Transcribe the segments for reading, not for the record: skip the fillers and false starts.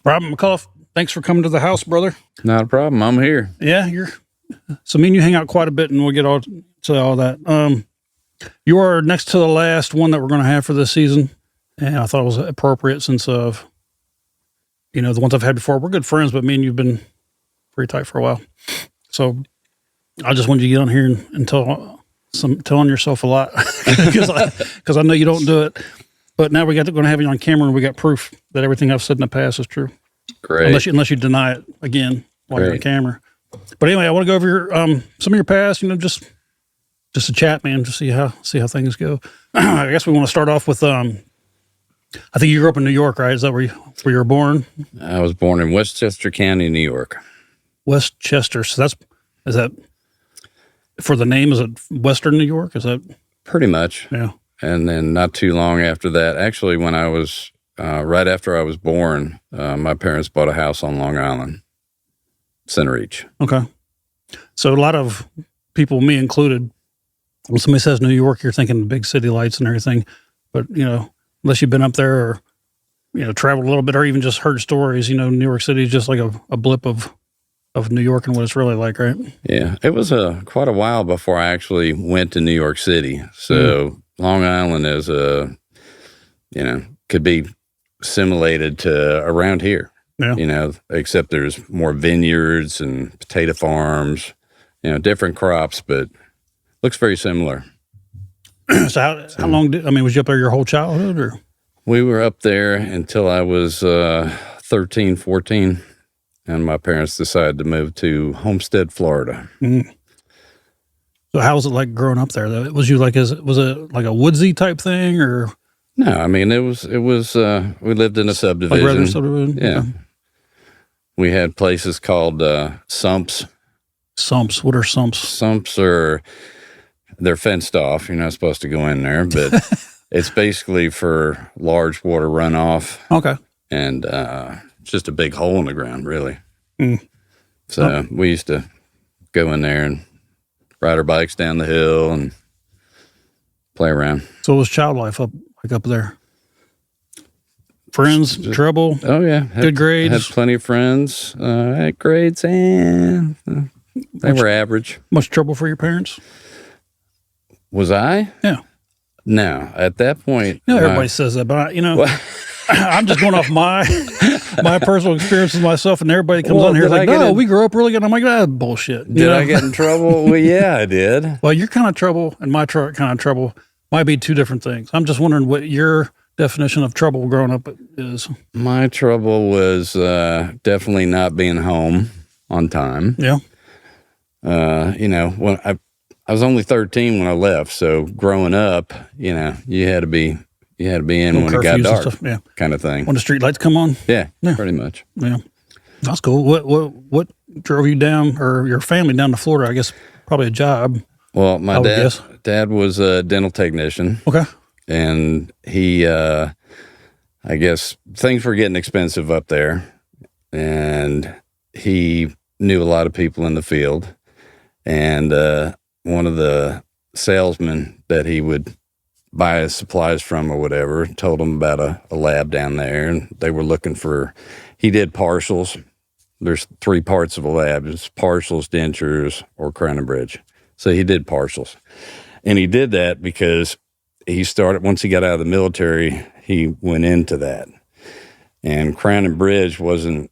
Rob McAuliffe, thanks for coming to the house, brother. Not a problem. I'm here. Yeah, so me and you hang out quite a bit, and we'll get all to all that. You are next to the last one that we're going to have for this season, and I thought it was appropriate since of the ones I've had before. We're good friends, but me and you've been pretty tight for a while. So I just wanted you to get on here and telling yourself a lot because I know you don't do it. But now going to have you on camera, and we got proof that everything I've said in the past is true. Great. Unless you deny it again while you're on camera. But anyway, I want to go over some of your past. Just a chat, man, to see how things go. I guess we want to start off with. I think you grew up in New York, right? Is that where you were born? I was born in Westchester County, New York. Westchester. So is that for the name? Is it Western New York? Is that pretty much? Yeah. And then not too long after that, actually, when I was right after I was born, my parents bought a house on Long Island, Center Reach. Okay. So a lot of people, me included, when somebody says New York, you're thinking big city lights and everything. But unless you've been up there or traveled a little bit or even just heard stories, New York City is just like a blip of New York and what it's really like, right? Yeah, it was quite a while before I actually went to New York City. So Long Island is could be assimilated to around here. Yeah. Except there's more vineyards and potato farms, different crops, but looks very similar. So how long was you up there your whole childhood, or? We were up there until I was 13, 14, and my parents decided to move to Homestead, Florida. Mm. So how was it like growing up there? Was it like a woodsy type thing, or? No, it was we lived in a subdivision. Like regular subdivision? Yeah. Okay. We had places called sumps. Sumps? What are sumps? Sumps they're fenced off. You're not supposed to go in there, but it's basically for large water runoff. Okay. And it's just a big hole in the ground, really. Mm. So we used to go in there and ride our bikes down the hill and play around. So what was child life up there? Friends, trouble? Oh, yeah. Good grades? Had plenty of friends. Had grades, and they were average. Much trouble for your parents? Was I? Yeah. No. At that point... everybody says that, but I'm just going off my personal experiences myself, and everybody comes on here like, no, we grew up really good. I'm like, that's bullshit. Did I get in trouble? Well, yeah, I did. Well, your kind of trouble and my kind of trouble might be two different things. I'm just wondering what your definition of trouble growing up is. My trouble was definitely not being home on time. Yeah. When I was only 13 when I left, so growing up, you had to be in when it got dark, yeah, kind of thing. When the street lights come on. Yeah, pretty much. Yeah, that's cool. What drove you down, or your family down to Florida? I guess probably a job. Well, my dad was a dental technician. Okay, and he, I guess things were getting expensive up there, and he knew a lot of people in the field, and one of the salesmen that he would buy his supplies from or whatever told him about a lab down there, and they were looking for, he did partials. There's 3 parts of a lab. It's partials, dentures, or crown and bridge. So he did partials, and he did that because he started, once he got out of the military, he went into that, and crown and bridge wasn't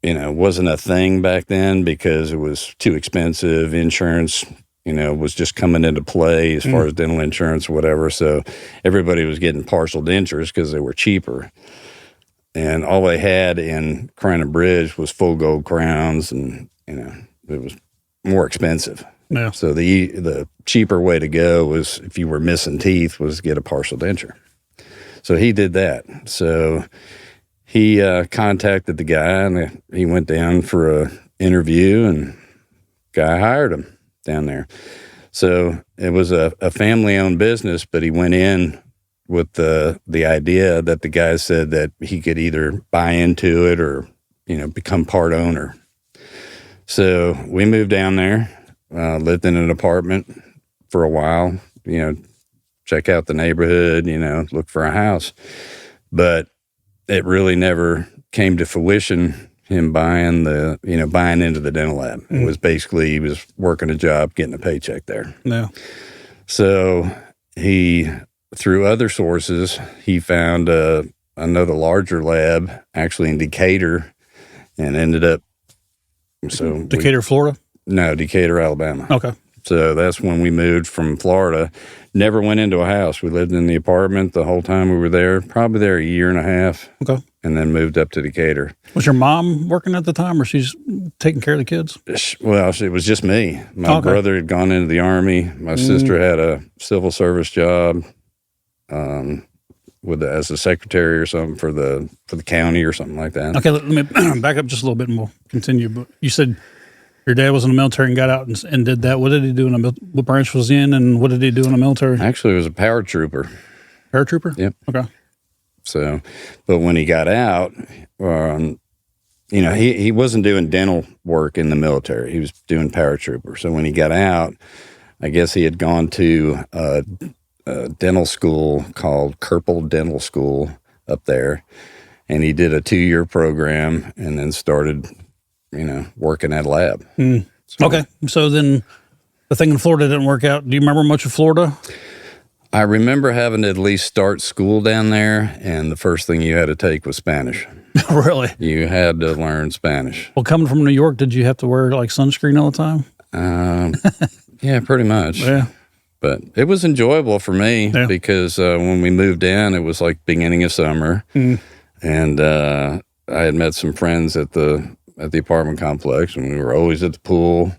a thing back then because it was too expensive. Insurance, was just coming into play as far as dental insurance or whatever. So everybody was getting partial dentures because they were cheaper. And all they had in crown and bridge was full gold crowns, and, it was more expensive. Yeah. So the cheaper way to go was, if you were missing teeth, was get a partial denture. So he did that. So he contacted the guy, and he went down for an interview, and guy hired him down there. So it was a family-owned business, but he went in with the idea that the guy said that he could either buy into it or, become part owner. So we moved down there, lived in an apartment for a while, check out the neighborhood, look for a house. But it really never came to fruition, him buying into the dental lab. It was basically, he was working a job, getting a paycheck there. Yeah. So he, through other sources, he found another larger lab actually in Decatur, and ended up. So Decatur, Florida? No, Decatur, Alabama. Okay. So that's when we moved from Florida. Never went into a house. We lived in the apartment the whole time we were there, probably there a year and a half. Okay. And then moved up to Decatur. Was your mom working at the time, or she's taking care of the kids? Well, it was just me. My brother had gone into the Army. My sister had a civil service job as a secretary or something for the county or something like that. Okay, let me back up just a little bit and we'll continue. But you said your dad was in the military and got out and did that. What did he do what branch was he in, and what did he do in the military? Actually, it was a paratrooper. Paratrooper? Yep. Okay. So, but when he got out, he wasn't doing dental work in the military. He was doing paratrooper. So when he got out, I guess he had gone to a dental school called Kerpel Dental School up there, and he did a 2-year program and then started, working at a lab. So, okay. So then the thing in Florida didn't work out. Do you remember much of Florida? I remember having to at least start school down there, and the first thing you had to take was Spanish. Really? You had to learn Spanish. Well, coming from New York, did you have to wear like sunscreen all the time? Yeah, pretty much. Yeah. But it was enjoyable for me because when we moved in, it was like beginning of summer, and I had met some friends at the apartment complex, and we were always at the pool.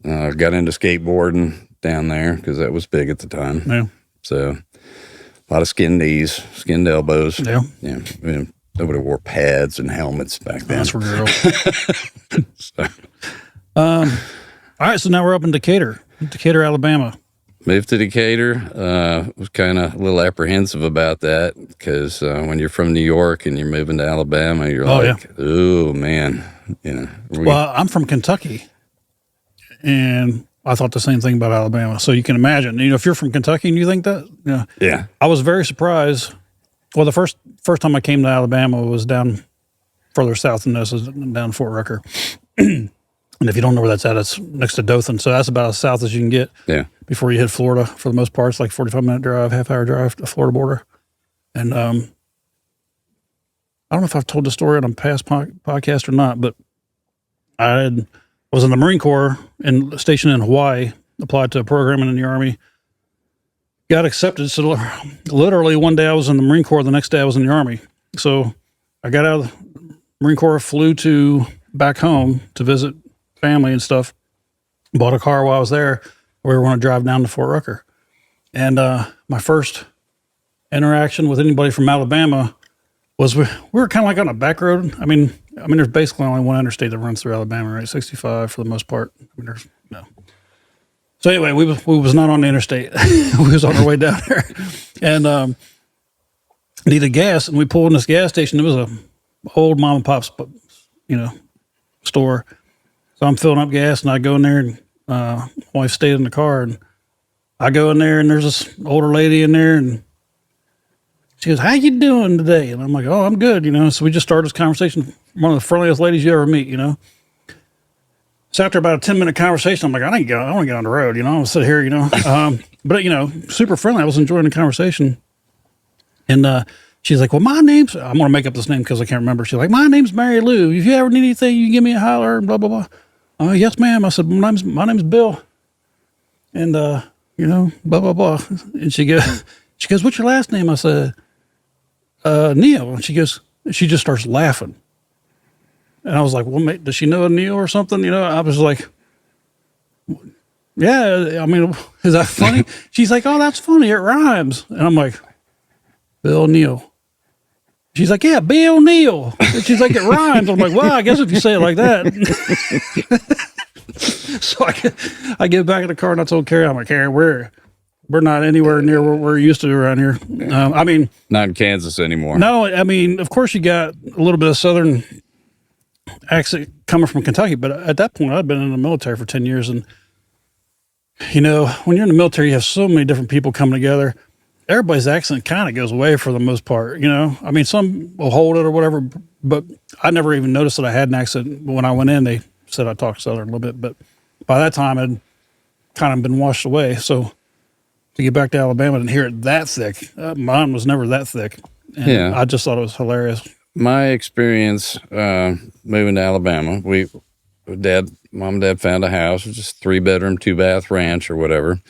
Got into skateboarding down there because that was big at the time. Yeah. So a lot of skinned knees, skinned elbows. Yeah. Yeah. Nobody wore pads and helmets back then. That's for girls. So. All right. So now we're up in Decatur, Alabama. Moved to Decatur. Was kind of a little apprehensive about that because when you're from New York and you're moving to Alabama, you're oh man, Well, I'm from Kentucky, and I thought the same thing about Alabama. So you can imagine, if you're from Kentucky and you think that, yeah. I was very surprised. Well, the first time I came to Alabama was down further south than this, down Fort Rucker. And if you don't know where that's at, it's next to Dothan. So that's about as south as you can get before you hit Florida. For the most part, it's like 45-minute drive, half-hour drive to the Florida border. And I don't know if I've told the story on a past podcast or not, but I was in the Marine Corps and stationed in Hawaii, applied to a program in the Army, got accepted. So literally one day I was in the Marine Corps, the next day I was in the Army. So I got out of the Marine Corps, flew back home to visit family and stuff, bought a car while I was there. We were going to drive down to Fort Rucker. And my first interaction with anybody from Alabama was we were kind of like on a back road. I mean, there's basically only one interstate that runs through Alabama, right? 65 for the most part. There's no. So anyway, we was not on the interstate. We was on our way down there, and needed gas, and we pulled in this gas station. It was a old mom and pop, store. So I'm filling up gas, and I go in there, and wife stayed in the car, and I go in there, and there's this older lady in there, and she goes, "How you doing today?" And I'm like, "Oh, I'm good," So we just started this conversation. One of the friendliest ladies you ever meet, So after about a 10-minute conversation, I'm like, I want to get on the road, I'll sit here, but super friendly. I was enjoying the conversation, and she's like, "Well, I'm going to make up this name because I can't remember." She's like, "My name's Mary Lou. If you ever need anything, you can give me a holler." And blah blah blah. Yes, ma'am. I said, my name's Bill, and blah blah blah. And she goes, "What's your last name?" I said, "Neil." And she just starts laughing, and I was like, "Well, does she know a Neil or something?" I was like, "Yeah, is that funny?" She's like, "Oh, that's funny. It rhymes." And I'm like, "Bill Neil." She's like, "Yeah, Bill Neil." And she's like, "It rhymes." I'm like, "Well, I guess if you say it like that." So I get back in the car and I told Carrie, I'm like, "Carrie, we're not anywhere near what we're used to around here." Not in Kansas anymore. No, of course you got a little bit of Southern accent coming from Kentucky, but at that point I'd been in the military for 10 years. And, when you're in the military, you have so many different people coming together. everybody's accent kind of goes away for the most part, you know? I mean, some will hold it or whatever, but I never even noticed that I had an accent. When I went in, they said I talked Southern a little bit, but by that time I'd kind of been washed away. So to get back to Alabama and hear it that thick, mine was never that thick. And Yeah. I just thought it was hilarious. My experience moving to Alabama, mom and dad found a house, just 3-bedroom, 2-bath ranch or whatever.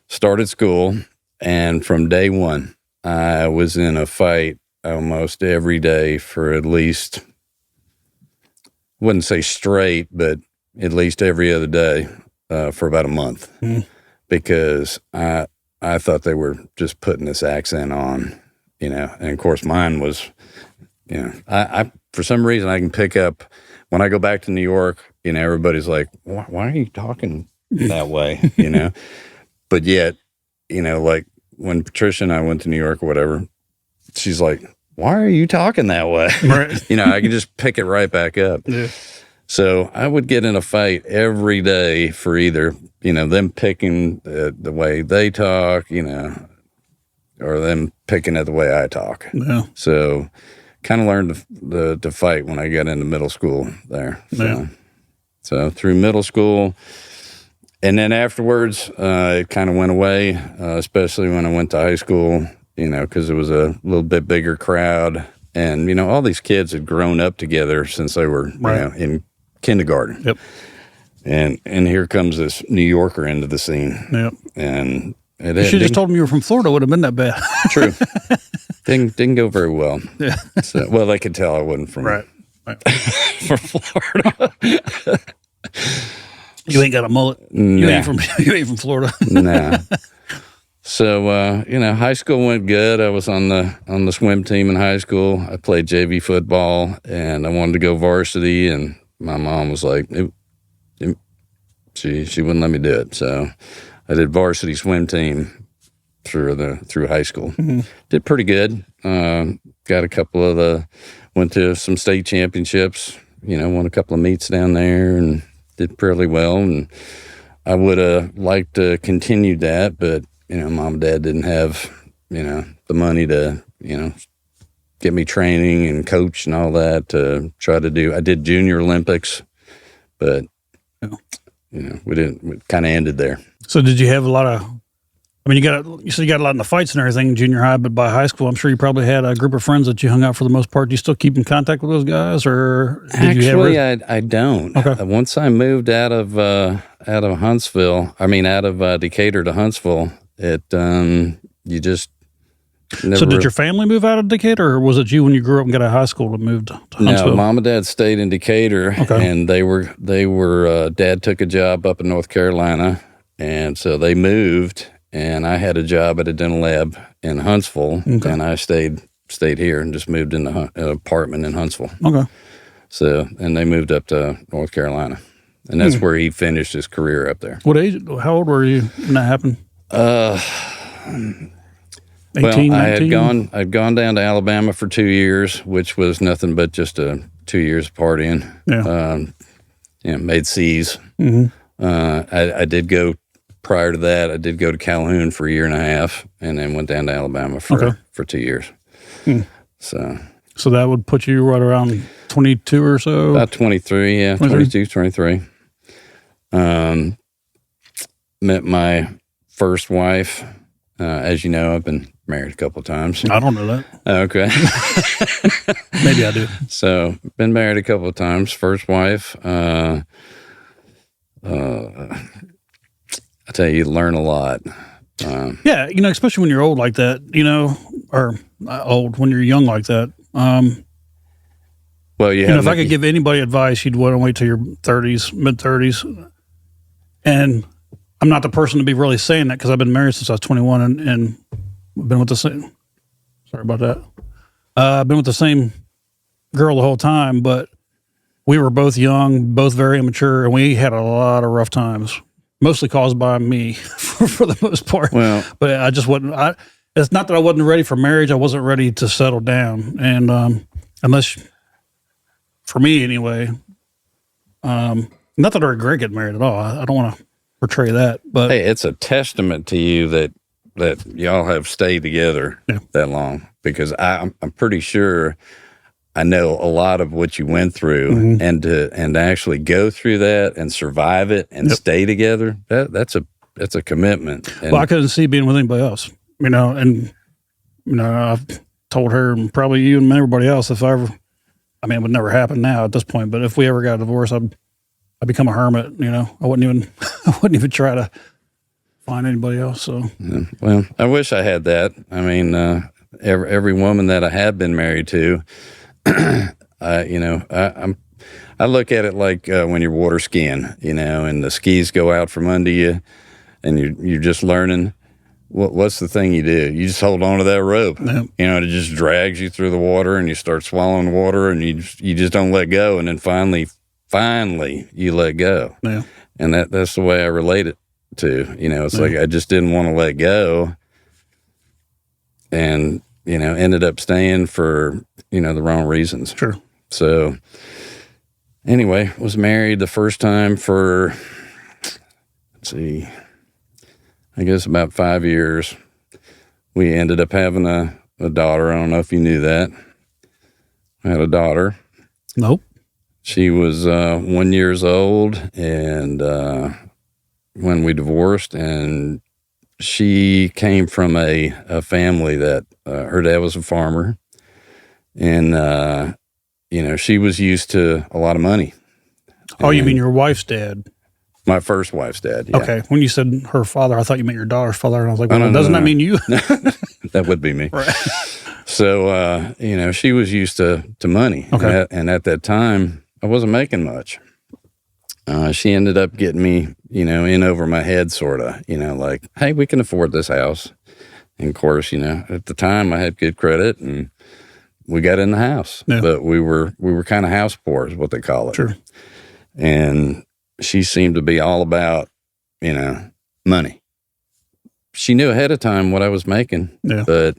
Started school, and from day one, I was in a fight almost every day for at least, wouldn't say straight, but at least every other day for about a month, because I thought they were just putting this accent on, you know, and of course mine was, you know, I for some reason I can pick up when I go back to New York, you know, everybody's like, why are you talking that way, you know? But yet, you know, like when Patricia and I went to New York or whatever, she's like, why are you talking that way? Right. You know, I can just pick it right back up. Yeah. So I would get in a fight every day for either, you know, them picking the way they talk, you know, or them picking at the way I talk. Yeah. So kind of learned to fight when I got into middle school there. So through middle school, and then afterwards, it kind of went away, especially when I went to high school, you know, because it was a little bit bigger crowd. And, you know, all these kids had grown up together since they were, Right. you know, in kindergarten. Yep. And here comes this New Yorker into the scene. Yep. And it You should have just told them you were from Florida. It would have been that bad. True. Didn't go very well. Yeah. So, well, they could tell I wasn't from from Florida. You ain't got a mullet. You ain't from Florida. Nah. So you know, high school went good. I was on the swim team in high school. I played JV football, and I wanted to go varsity. And my mom was like, she wouldn't let me do it. So I did varsity swim team through high school. Mm-hmm. Did pretty good. Got a couple of went to some state championships. You know, won a couple of meets down there and did fairly well. And I would have liked to continue that, but you know, mom and dad didn't have, you know, the money to, you know, get me training and coach and all that to try to do. I did junior Olympics, but, you know, we kind of ended there. So did you have a lot of, I mean, you said you got a lot in the fights and everything in junior high, but by high school, I'm sure you probably had a group of friends that you hung out for the most part. Do you still keep in contact with those guys, or did Actually, I don't. Okay. Once I moved out of Huntsville, out of Decatur to Huntsville, you just never. So did your family move out of Decatur, or was it you when you grew up and got out of high school and moved to Huntsville? No, mom and dad stayed in Decatur, and they were dad took a job up in North Carolina, and so they moved. And I had a job at a dental lab in Huntsville, and I stayed here and just moved in an apartment in Huntsville. Okay. So, and they moved up to North Carolina, and that's where he finished his career up there. What age? How old were you when that happened? 18, well, 19? I'd gone down to Alabama for 2 years, which was nothing but just 2 years of partying. Yeah. Made C's. Mm-hmm. I did go. Prior to that, I did go to Calhoun for a year and a half, and then went down to Alabama for 2 years. So that would put you right around 22 or so? About 23, yeah, 22, 23. Met my first wife. As you know, I've been married a couple of times. I don't know that. Okay. Maybe I do. So, been married a couple of times. First wife. I tell you learn a lot. Yeah, you know, especially when you're old like that, you know, or old, when you're young like that. Well, you know, if I could give anybody advice, you'd want to wait till your 30s, mid-30s. And I'm not the person to be really saying that because I've been married since I was 21 and been with the same, sorry about that. I've been with the same girl the whole time, but we were both young, both very immature, and we had a lot of rough times. Mostly caused by me for the most part. Well, but I just wasn't, it's not that I wasn't ready for marriage. I wasn't ready to settle down. And unless, for me anyway, not that I regret getting married at all. I don't want to portray that. But hey, it's a testament to you that that y'all have stayed together that long, because I'm pretty sure I know a lot of what you went through, and to actually go through that and survive it and stay together. That's a commitment. And, well, I couldn't see being with anybody else, and I've told her and probably you and everybody else, if I ever, it would never happen now at this point, but if we ever got a divorce, I'd become a hermit. I wouldn't even try to find anybody else. So, well, I wish I had that. Every woman that I have been married to, I look at it like when you're water skiing, and the skis go out from under you, and you're just learning. What's the thing you do? You just hold on to that rope. Yep. It just drags you through the water, and you start swallowing water, and you just don't let go, and then finally you let go. Yeah. And that's the way I relate it to. It's like I just didn't want to let go, and ended up staying for the wrong reasons. Sure. So anyway, was married the first time for, I guess about 5 years. We ended up having a daughter. I don't know if you knew that. I had a daughter. Nope. She was 1 year old, and when we divorced, and she came from a family that her dad was a farmer, and she was used to a lot of money. Oh, you mean your wife's dad? My first wife's dad. Yeah. Okay. When you said her father, I thought you meant your daughter's father, and I was like, well, doesn't that mean you? That would be me. Right. So, she was used to money. Okay. And at that time, I wasn't making much. She ended up getting me, in over my head, sort of, like, hey, we can afford this house. And of course, at the time I had good credit, and we got in the house, but we were kind of house poor is what they call it. Sure. And she seemed to be all about, money. She knew ahead of time what I was making, but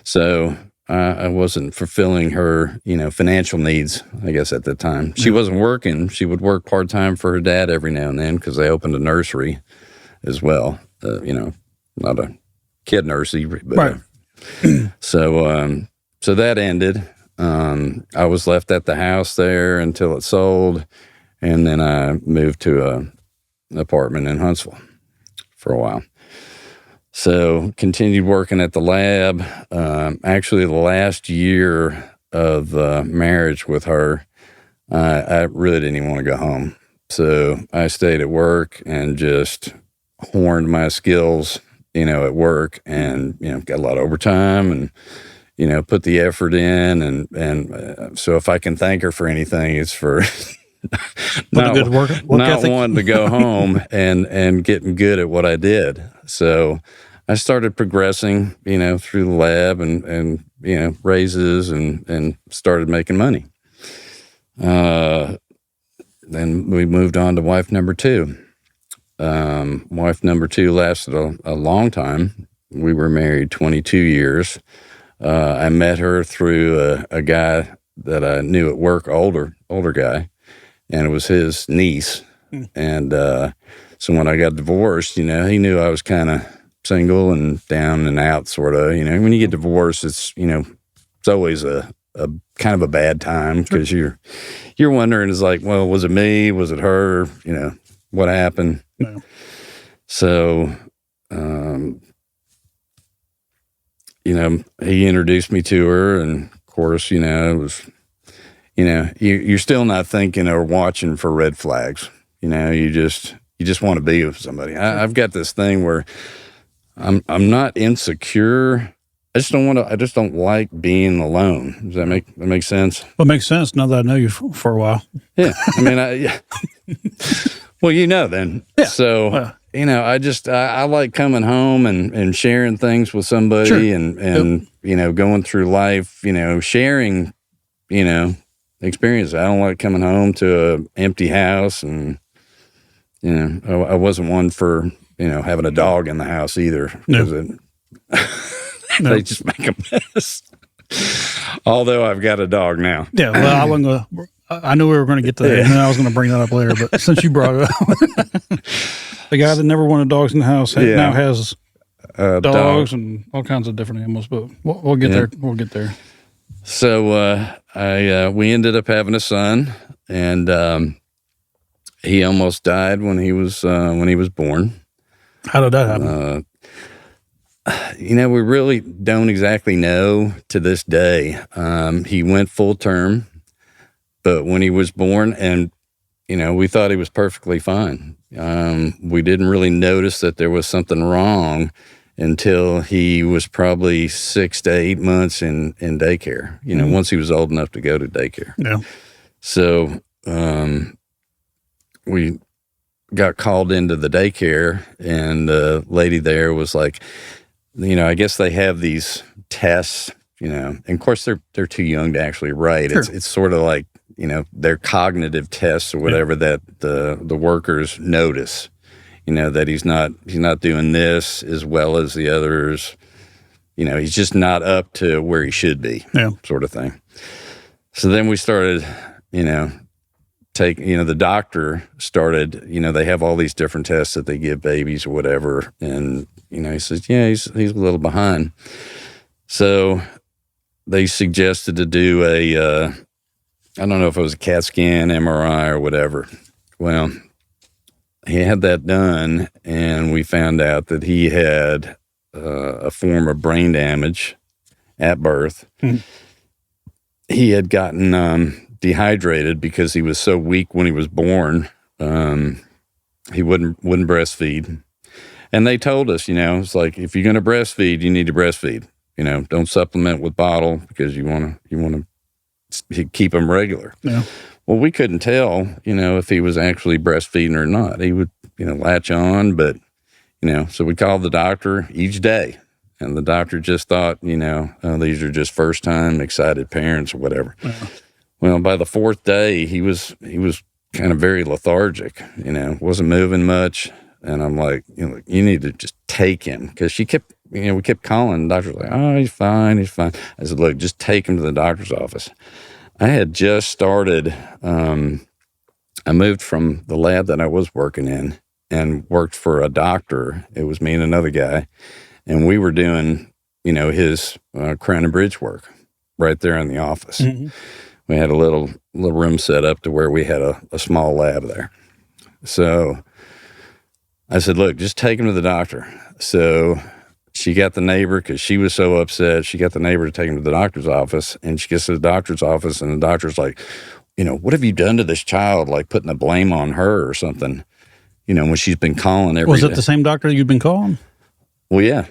so I wasn't fulfilling her, financial needs, I guess, at the time. She wasn't working. She would work part-time for her dad every now and then, because they opened a nursery as well. Not a kid nursery, but right. So that ended. I was left at the house there until it sold, and then I moved to an apartment in Huntsville for a while. So continued working at the lab. Actually, the last year of marriage with her, I really didn't even want to go home. So I stayed at work and just honed my skills, at work, and, got a lot of overtime and, put the effort in. And so if I can thank her for anything, it's for not wanting to go home and getting good at what I did. So I started progressing, through the lab and raises and started making money. Then we moved on to wife number two. Wife number two lasted a long time. We were married 22 years. I met her through a guy that I knew at work, older guy, and it was his niece. And so when I got divorced, he knew I was kind of single and down and out, sort of. When you get divorced, it's it's always a kind of a bad time, because you're wondering, is like, well, was it me? Was it her? What happened? No. So, he introduced me to her, and of course, it was, you're still not thinking or watching for red flags. You just want to be with somebody. I've got this thing where I'm not insecure. I just don't like being alone. Does that make sense? Well, it makes sense now that I know you for a while. Yeah. Well, then. Yeah. So, I like coming home and sharing things with somebody. Sure. and going through life, sharing, experience. I don't like coming home to an empty house, and, I wasn't one for, having a dog in the house either. No. They just make a mess. Although I've got a dog now. Yeah, well, I knew we were going to get to that, and then I was going to bring that up later, but since you brought it up, the guy that never wanted dogs in the house now has dogs and all kinds of different animals, but we'll get there. We'll get there. So we ended up having a son, and he almost died when he was born. How did that happen? We really don't exactly know to this day. He went full term, but when he was born, and we thought he was perfectly fine. We didn't really notice that there was something wrong until he was probably 6 to 8 months in daycare, once he was old enough to go to daycare. Yeah. So we got called into the daycare, and the lady there was like, I guess they have these tests, and of course they're too young to actually write. Sure. It's sort of like, their cognitive tests or whatever that the workers notice, that he's not doing this as well as the others. He's just not up to where he should be, sort of thing. So then we started, the doctor started, they have all these different tests that they give babies or whatever. And, he says, yeah, he's a little behind. So they suggested to do I don't know if it was a CAT scan, MRI, or whatever. Well, he had that done, and we found out that he had a form of brain damage at birth. Mm-hmm. He had gotten dehydrated because he was so weak when he was born. He wouldn't breastfeed. And they told us, it's like, if you're going to breastfeed, you need to breastfeed. Don't supplement with bottle because you want to keep him regular. Yeah. Well, we couldn't tell, if he was actually breastfeeding or not. He would, latch on, but, so we called the doctor each day, and the doctor just thought, these are just first time excited parents or whatever. Yeah. Well, by the fourth day, he was kind of very lethargic, wasn't moving much. And I'm like, you need to just take him, because we kept calling. The doctor's like, oh, he's fine. I said, look, just take him to the doctor's office. I had just started, I moved from the lab that I was working in and worked for a doctor. It was me and another guy, and we were doing, his crown and bridge work right there in the office. Mm-hmm. We had a little room set up to where we had a small lab there. So I said, look, just take him to the doctor. So she got the neighbor, because she was so upset, she got the neighbor to take him to the doctor's office, and she gets to the doctor's office, and the doctor's like, what have you done to this child? Like putting the blame on her or something, when she's been calling every day. Was it the same doctor you'd been calling? Well, yeah.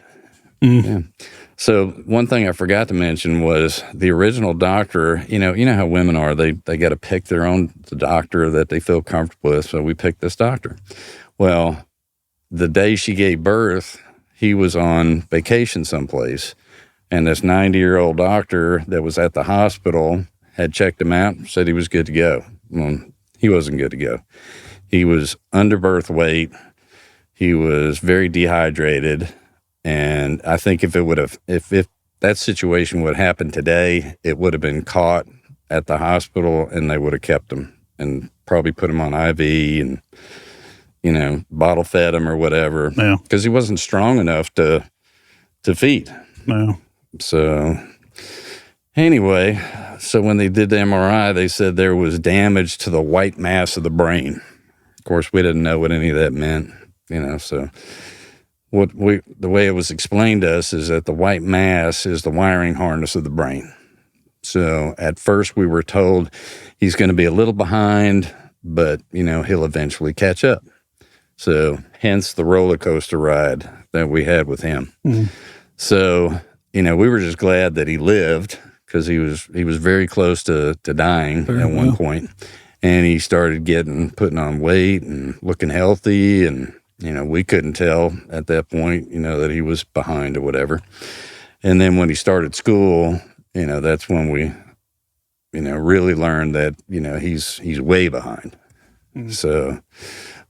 Mm. Yeah. So one thing I forgot to mention was the original doctor, you know how women are, they got to pick the doctor that they feel comfortable with. So we picked this doctor. Well, the day she gave birth, he was on vacation someplace, and this 90-year-old doctor that was at the hospital had checked him out, said he was good to go. Well, he wasn't good to go. He was under birth weight. He was very dehydrated. And I think if that situation would happen today, it would have been caught at the hospital, and they would have kept him and probably put him on IV and, bottle fed him or whatever. Yeah. Because he wasn't strong enough to feed. No. So anyway, so when they did the MRI, they said there was damage to the white mass of the brain. Of course, we didn't know what any of that meant, so the way it was explained to us is that the white mass is the wiring harness of the brain. So at first we were told he's going to be a little behind, but, he'll eventually catch up. So hence the roller coaster ride that we had with him. Mm-hmm. So, we were just glad that he lived, because he was very close to dying at one point. And he started putting on weight and looking healthy, and we couldn't tell at that point, that he was behind or whatever. And then when he started school, that's when we, really learned that, he's way behind. Mm-hmm. So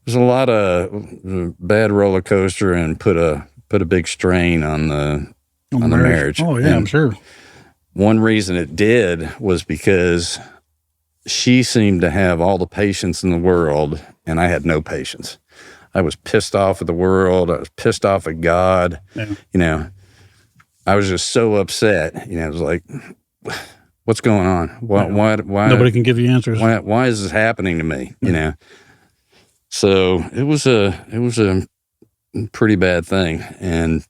there's a lot of bad roller coaster, and put a big strain on the marriage. Oh, yeah, and I'm sure. One reason it did was because she seemed to have all the patience in the world, and I had no patience. I was pissed off at the world. I was pissed off at God. Yeah. You know, I was just so upset. You know, it was like, what's going on? Why Nobody can give you answers. Why is this happening to me? You know? So it was a pretty bad thing. And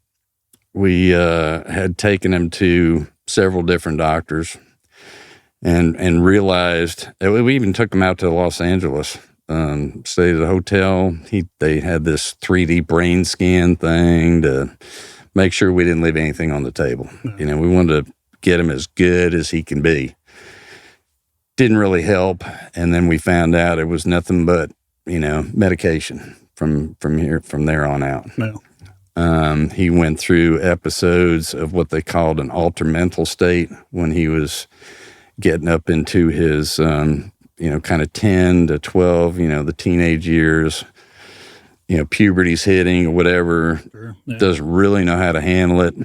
we had taken him to several different doctors and realized we even took him out to Los Angeles, stayed at a hotel. They had this 3D brain scan thing to make sure we didn't leave anything on the table. You know, we wanted to get him as good as he can be. Didn't really help. And then we found out it was nothing but, you know, medication from there on out. Yeah. He went through episodes of what they called an altered mental state when he was getting up into his, you know, kind of 10 to 12, you know, the teenage years, you know, puberty's hitting or whatever. Sure. Yeah. Doesn't really know how to handle it.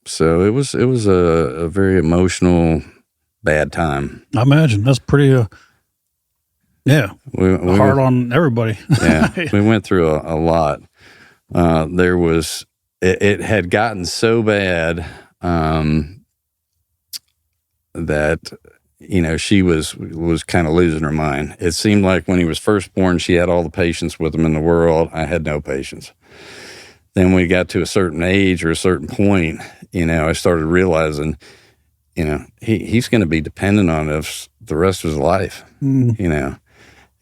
So it was a very emotional, bad time. I imagine that's pretty, we hard on everybody. Yeah, we went through a lot. It had gotten so bad that, you know, she was kind of losing her mind. It seemed like when he was first born, she had all the patience with him in the world. I had no patience. Then when we got to a certain age or a certain point, you know, I started realizing, you know, he's going to be dependent on us the rest of his life, you know.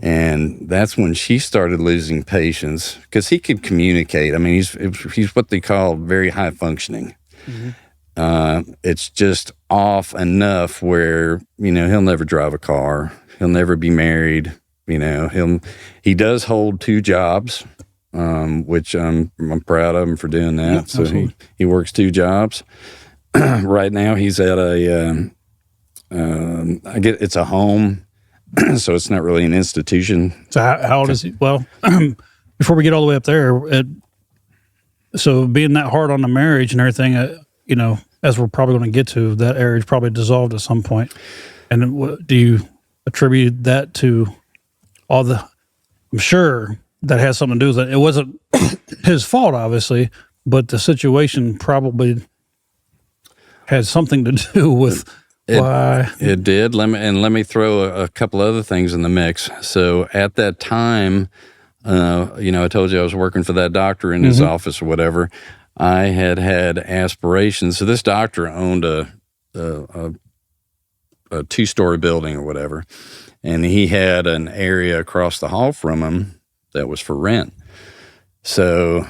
And that's when she started losing patience because he could communicate. I mean, he's what they call very high functioning. Mm-hmm. It's just off enough where, you know, he'll never drive a car. He'll never be married. You know, he does hold 2 jobs, which I'm proud of him for doing that. Yeah, so absolutely. he works 2 jobs. Right now he's at it's a home. So it's not really an institution. So how old is he? Well, before we get all the way up there, so being that hard on the marriage and everything, you know, as we're probably going to get to, that marriage probably dissolved at some point. And do you attribute that to all the? I'm sure that has something to do with it. It wasn't his fault, obviously, but the situation probably had something to do with. Why? It did. Let me throw a couple other things in the mix. So at that time, you know, I told you I was working for that doctor in his office or whatever. I had aspirations. So this doctor owned a 2-story building or whatever, and he had an area across the hall from him that was for rent. So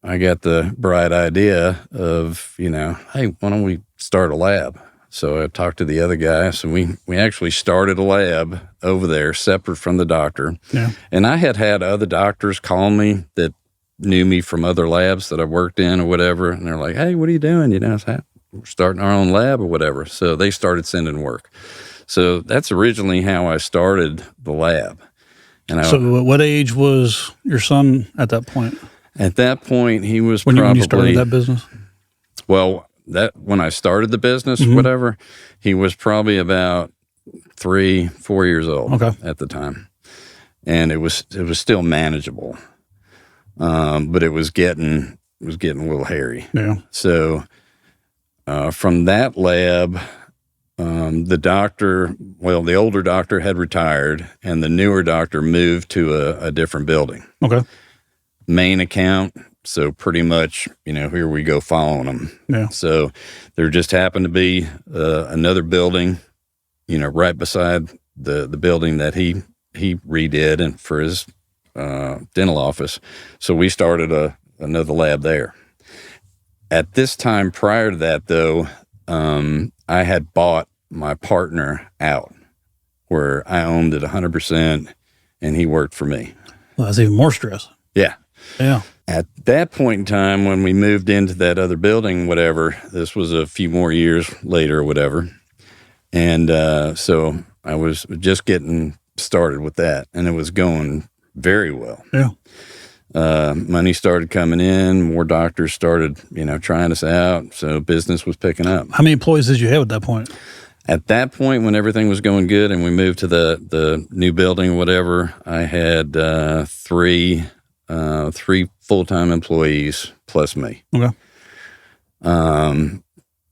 I got the bright idea of, you know, hey, why don't we start a lab? So I talked to the other guy. So we actually started a lab over there separate from the doctor. Yeah. And I had other doctors call me that knew me from other labs that I worked in or whatever. And they're like, hey, what are you doing? You know, we're starting our own lab or whatever. So they started sending work. So that's originally how I started the lab. And So what age was your son at that point? At that point, he was when probably... you started that business? Well... when I started the business, whatever, he was probably about 3-4 years old at the time. And it was still manageable. But it was getting a little hairy. Yeah. So from that lab, the older doctor had retired and the newer doctor moved to a different building. Okay. Main account. So pretty much, you know, here we go following them. Yeah. So there just happened to be another building, you know, right beside the building that he redid and for his dental office. So we started another lab there. At this time prior to that, though, I had bought my partner out where I owned it 100% and he worked for me. Well, that's even more stress. Yeah. Yeah. At that point in time, when we moved into that other building, whatever, this was a few more years later or whatever. And so I was just getting started with that, and it was going very well. Yeah. Money started coming in, more doctors started, you know, trying us out, so business was picking up. How many employees did you have at that point? At that point, when everything was going good and we moved to the new building or whatever, I had three full-time employees plus me. Okay.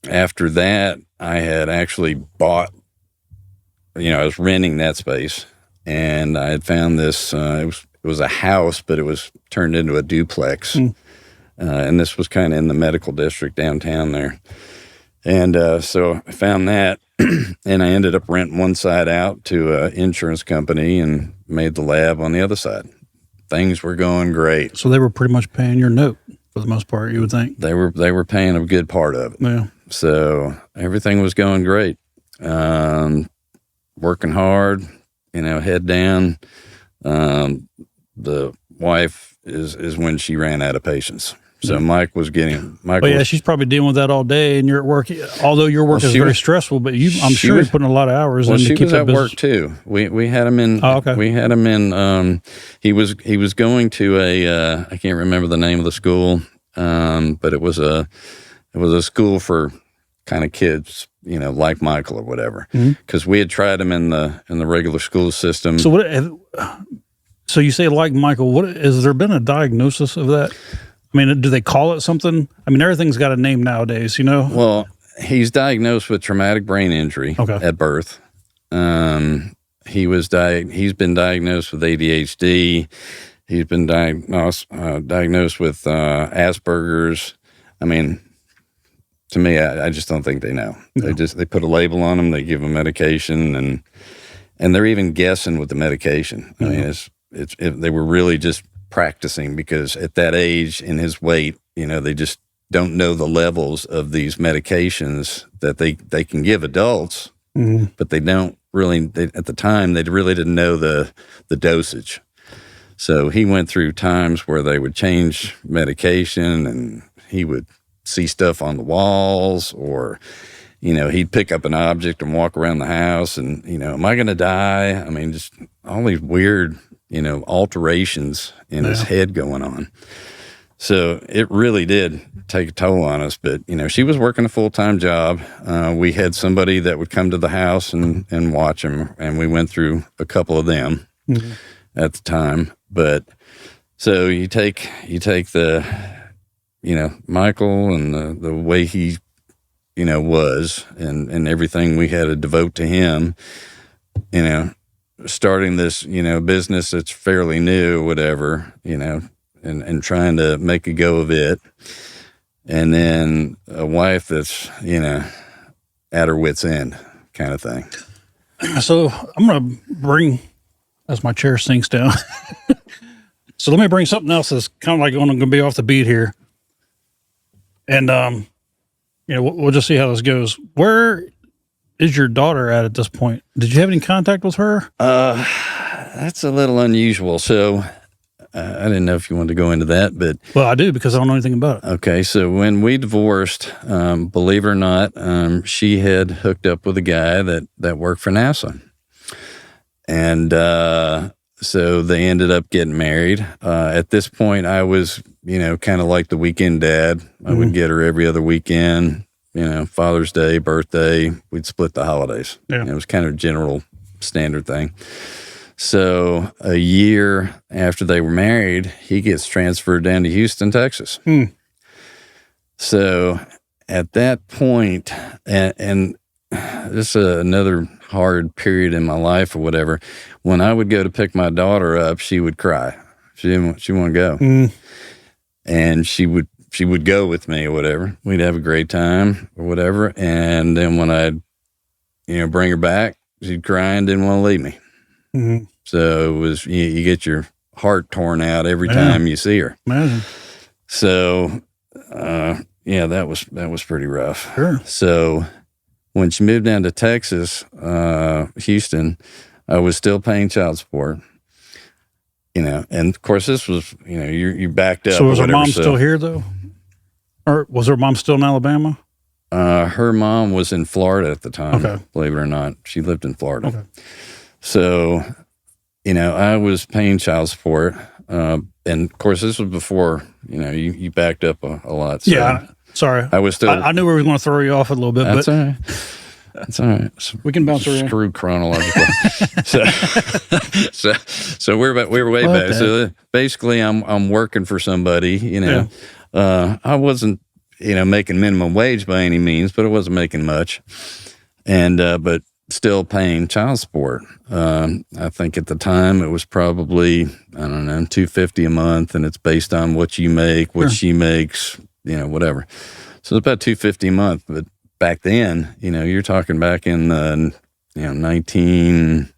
After that, I had actually bought, I was renting that space, and I had found this, it was a house, but it was turned into a duplex. And this was kind of in the medical district downtown there. And so I found that, and I ended up renting one side out to an insurance company and made the lab on the other side. Things were going great. So they were pretty much paying your note for the most part, you would think. They were paying a good part of it. Yeah. So everything was going great. Working hard, head down. The wife is when she ran out of patience. So Mike was. She's probably dealing with that all day, and you're at work. Although your work is very stressful, but I'm sure you're putting a lot of hours in to keep that business. She was at work too. We had him in. Oh, okay. We had him in. He was going to I can't remember the name of the school, but it was a school for kind of kids, like Michael or whatever. Because we had tried him in the regular school system. So you say like Michael? Has there been a diagnosis of that? I mean, do they call it something? I mean, everything's got a name nowadays, Well, he's diagnosed with traumatic brain injury at birth. He's been diagnosed with ADHD. He's been diagnosed with Asperger's. I mean, to me, I just don't think they know. No. They put a label on them. They give them medication, and they're even guessing with the medication. I mean, they were really just practicing, because at that age and his weight, they just don't know the levels of these medications that they can give adults, but they don't really. At the time, they really didn't know the dosage. So he went through times where they would change medication, and he would see stuff on the walls, or he'd pick up an object and walk around the house, and am I going to die? I mean, just all these weird alterations in his head going on. So it really did take a toll on us. But, she was working a full-time job. We had somebody that would come to the house and watch him, and we went through a couple of them at the time. But so you take the, Michael and the way he, was, and everything we had to devote to him, starting this, business that's fairly new, whatever, and trying to make a go of it. And then a wife that's, at her wit's end kind of thing. So I'm going to bring, as my chair sinks down. So let me bring something else that's kind of like going to be off the beat here. And, we'll just see how this goes. Where is your daughter at this point? Did you have any contact with her? That's a little unusual. So I didn't know if you wanted to go into that, but... Well, I do, because I don't know anything about it. Okay, so when we divorced, believe it or not, she had hooked up with a guy that worked for NASA. And so they ended up getting married. At this point, I was, kind of like the weekend dad. I would get her every other weekend. Father's Day, birthday, we'd split the holidays. Yeah. It was kind of a general standard thing. So a year after they were married, he gets transferred down to Houston, Texas. So at that point, and this is another hard period in my life or whatever, when I would go to pick my daughter up, she would cry. She wouldn't go. And she would go with me or whatever. We'd have a great time or whatever. And then when I'd, bring her back, she'd cry and didn't want to leave me. So it was, you get your heart torn out every time you see her. Imagine. So, that was pretty rough. Sure. So when she moved down to Texas, Houston, I was still paying child support. And of course this was, you backed up. So was her mom still here though? Or was her mom still in Alabama? Her mom was in Florida at the time. Okay. Believe it or not, she lived in Florida. Okay. So, I was paying child support. And of course this was before, you backed up a lot. So yeah. Sorry. I was still. I knew we were going to throw you off a little bit. That's but all right. It's all right. We can bounce around. Screw chronological. so we're way back. So basically, I'm working for somebody. I wasn't making minimum wage by any means, but I wasn't making much, and but still paying child support. I think at the time it was probably $250 a month, and it's based on what you make, what she makes, whatever. So it's about $250 a month, but back then, you're talking back in the, 19,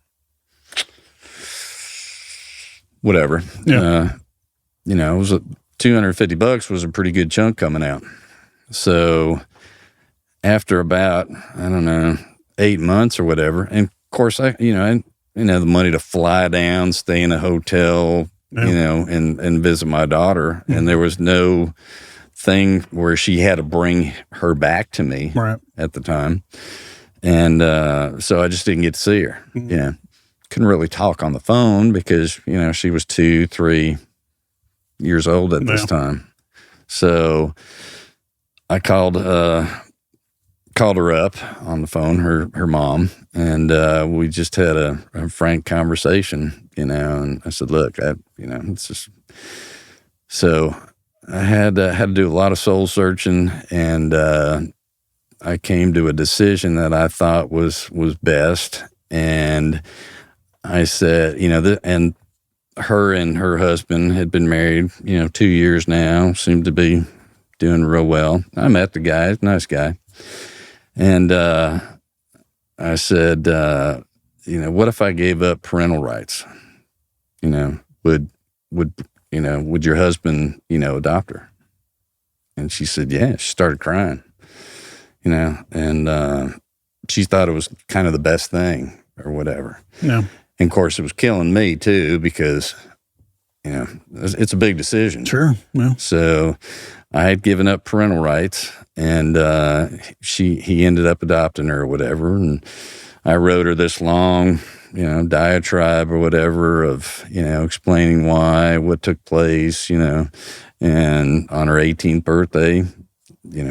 whatever. Yeah. It was $250 was a pretty good chunk coming out. So after about, 8 months or whatever, and of course I the money to fly down, stay in a hotel, and visit my daughter, and there was no thing where she had to bring her back to me at the time. And so I just didn't get to see her. Couldn't really talk on the phone because, she was 2-3 years old at this time. So I called her up on the phone, her mom, and we just had a frank conversation, and I said, look, it's just, so I had to do a lot of soul searching, and I came to a decision that I thought was best. And I said, and her husband had been married, 2 years now, seemed to be doing real well. I met the guy, nice guy. And I said, what if I gave up parental rights? Would your husband, adopt her? And she said, yeah. She started crying, and she thought it was kind of the best thing or whatever. Yeah. And of course, it was killing me too because, it's a big decision. Sure. Yeah. So I had given up parental rights, and he ended up adopting her or whatever. And I wrote her this long, diatribe or whatever of, explaining why, what took place, and on her 18th birthday,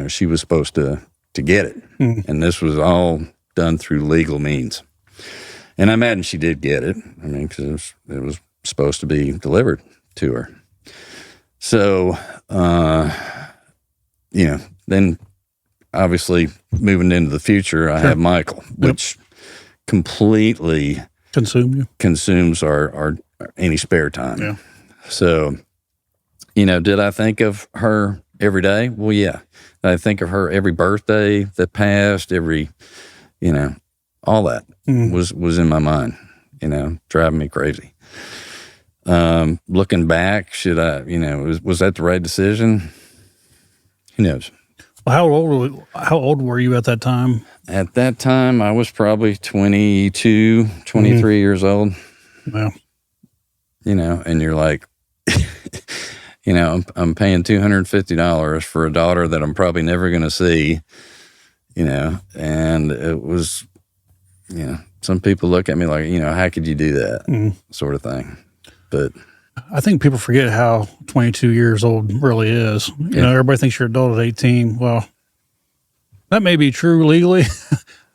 she was supposed to get it. And this was all done through legal means. And I imagine she did get it. I mean, because it was supposed to be delivered to her. So, then obviously moving into the future, I have Michael, which completely consumes our any spare time. Yeah. So, did I think of her every day? Well, yeah. Did I think of her every birthday that passed, every, all that was in my mind, driving me crazy. Looking back, should I, was that the right decision? Who knows? Well, how old were you at that time? At that time, I was probably 22, 23 years old. Wow. And you're like, I'm paying $250 for a daughter that I'm probably never going to see, and it was, some people look at me like, how could you do that sort of thing? But I think people forget how 22 years old really is. Everybody thinks you're adult at 18. Well, that may be true legally,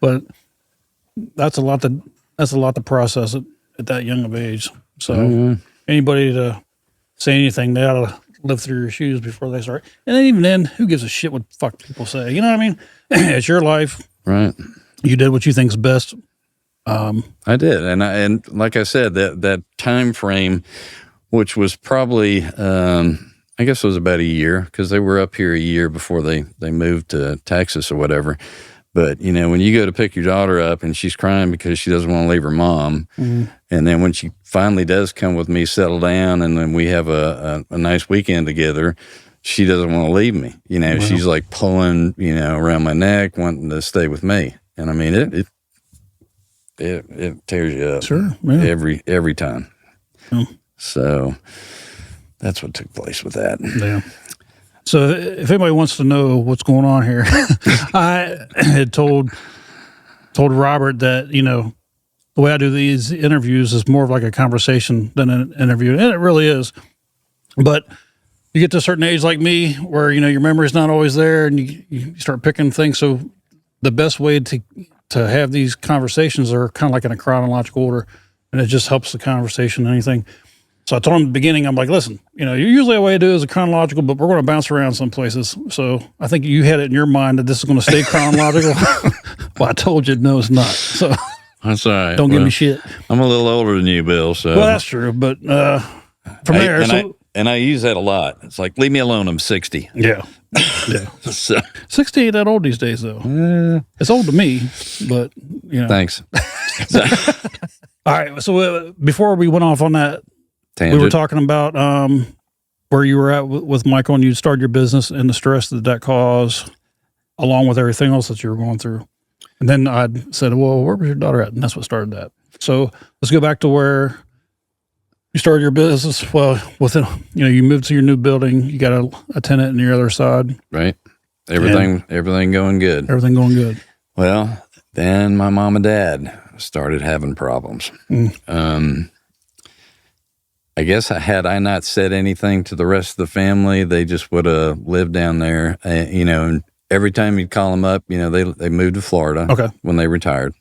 but that's a lot to process at that young of age. So anybody to say anything, they ought to live through your shoes before they start. And then even then, who gives a shit what fuck people say? You know what I mean? It's your life. Right. You did what you think's best. I did. And like I said, that time frame, which was probably, I guess it was about a year, because they were up here a year before they moved to Texas or whatever. But, when you go to pick your daughter up and she's crying because she doesn't want to leave her mom, and then when she finally does come with me, settle down, and then we have a nice weekend together, she doesn't want to leave me. Wow. She's like pulling, around my neck, wanting to stay with me. And I mean, it tears you up. Sure. Yeah. Every time. Yeah. So that's what took place with that. Yeah. So if anybody wants to know what's going on here, I had told Robert that, the way I do these interviews is more of like a conversation than an interview. And it really is. But you get to a certain age like me where, your memory's not always there and you start picking things. So the best way to to have these conversations that are kind of like in a chronological order, and it just helps the conversation and anything. So I told him at the beginning, I'm like, listen, usually the way I do is a chronological, but we're going to bounce around some places. So I think you had it in your mind that this is going to stay chronological. Well, I told you, no, it's not. So that's all right. Don't give me shit. I'm a little older than you, Bill. So well, that's true. But from there, I use that a lot. It's like, leave me alone. I'm 60. Yeah. Yeah. So 60 ain't that old these days, though. It's old to me, but Thanks. All right. So before we went off on that, Tangent. we were talking about where you were at with Michael, and you started your business and the stress that caused, along with everything else that you were going through. And then I said, well, where was your daughter at? And that's what started that. So let's go back to where you started your business. Well, within, you moved to your new building. You got a tenant on your other side. Right. Everything going good. Everything going good. Well, then my mom and dad started having problems. I guess had I not said anything to the rest of the family, they just would have lived down there. And every time you'd call them up, they moved to Florida when they retired.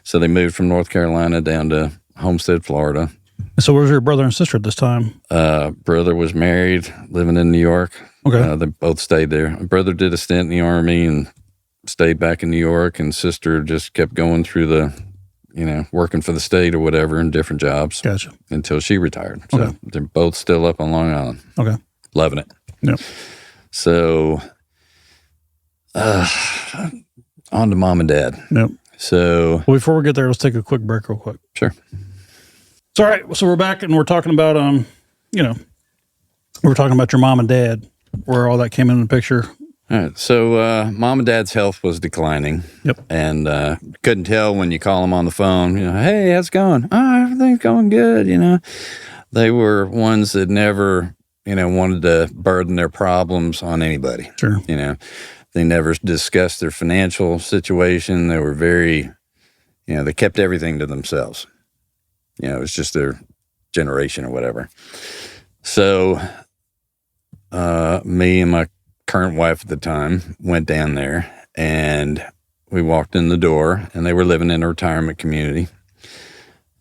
So they moved from North Carolina down to Homestead, Florida. So where was your brother and sister at this time? Brother was married, living in New York. Okay. They both stayed there. My brother did a stint in the Army and stayed back in New York, and sister just kept going through the working for the state or whatever in different jobs. Gotcha. Until she retired. So they're both still up on Long Island. Okay. Loving it. Yep. So, on to mom and dad. Yep. So. Well, before we get there, let's take a quick break real quick. Sure. So, all right. So we're back and we're talking about, we're talking about your mom and dad, where all that came in the picture. All right. So, mom and dad's health was declining. Yep. And couldn't tell when you call them on the phone, hey, how's it going? Oh, everything's going good. They were ones that never, wanted to burden their problems on anybody. Sure. They never discussed their financial situation. They were very, they kept everything to themselves. It was just their generation or whatever. So, me and my current wife at the time went down there, and we walked in the door, and they were living in a retirement community,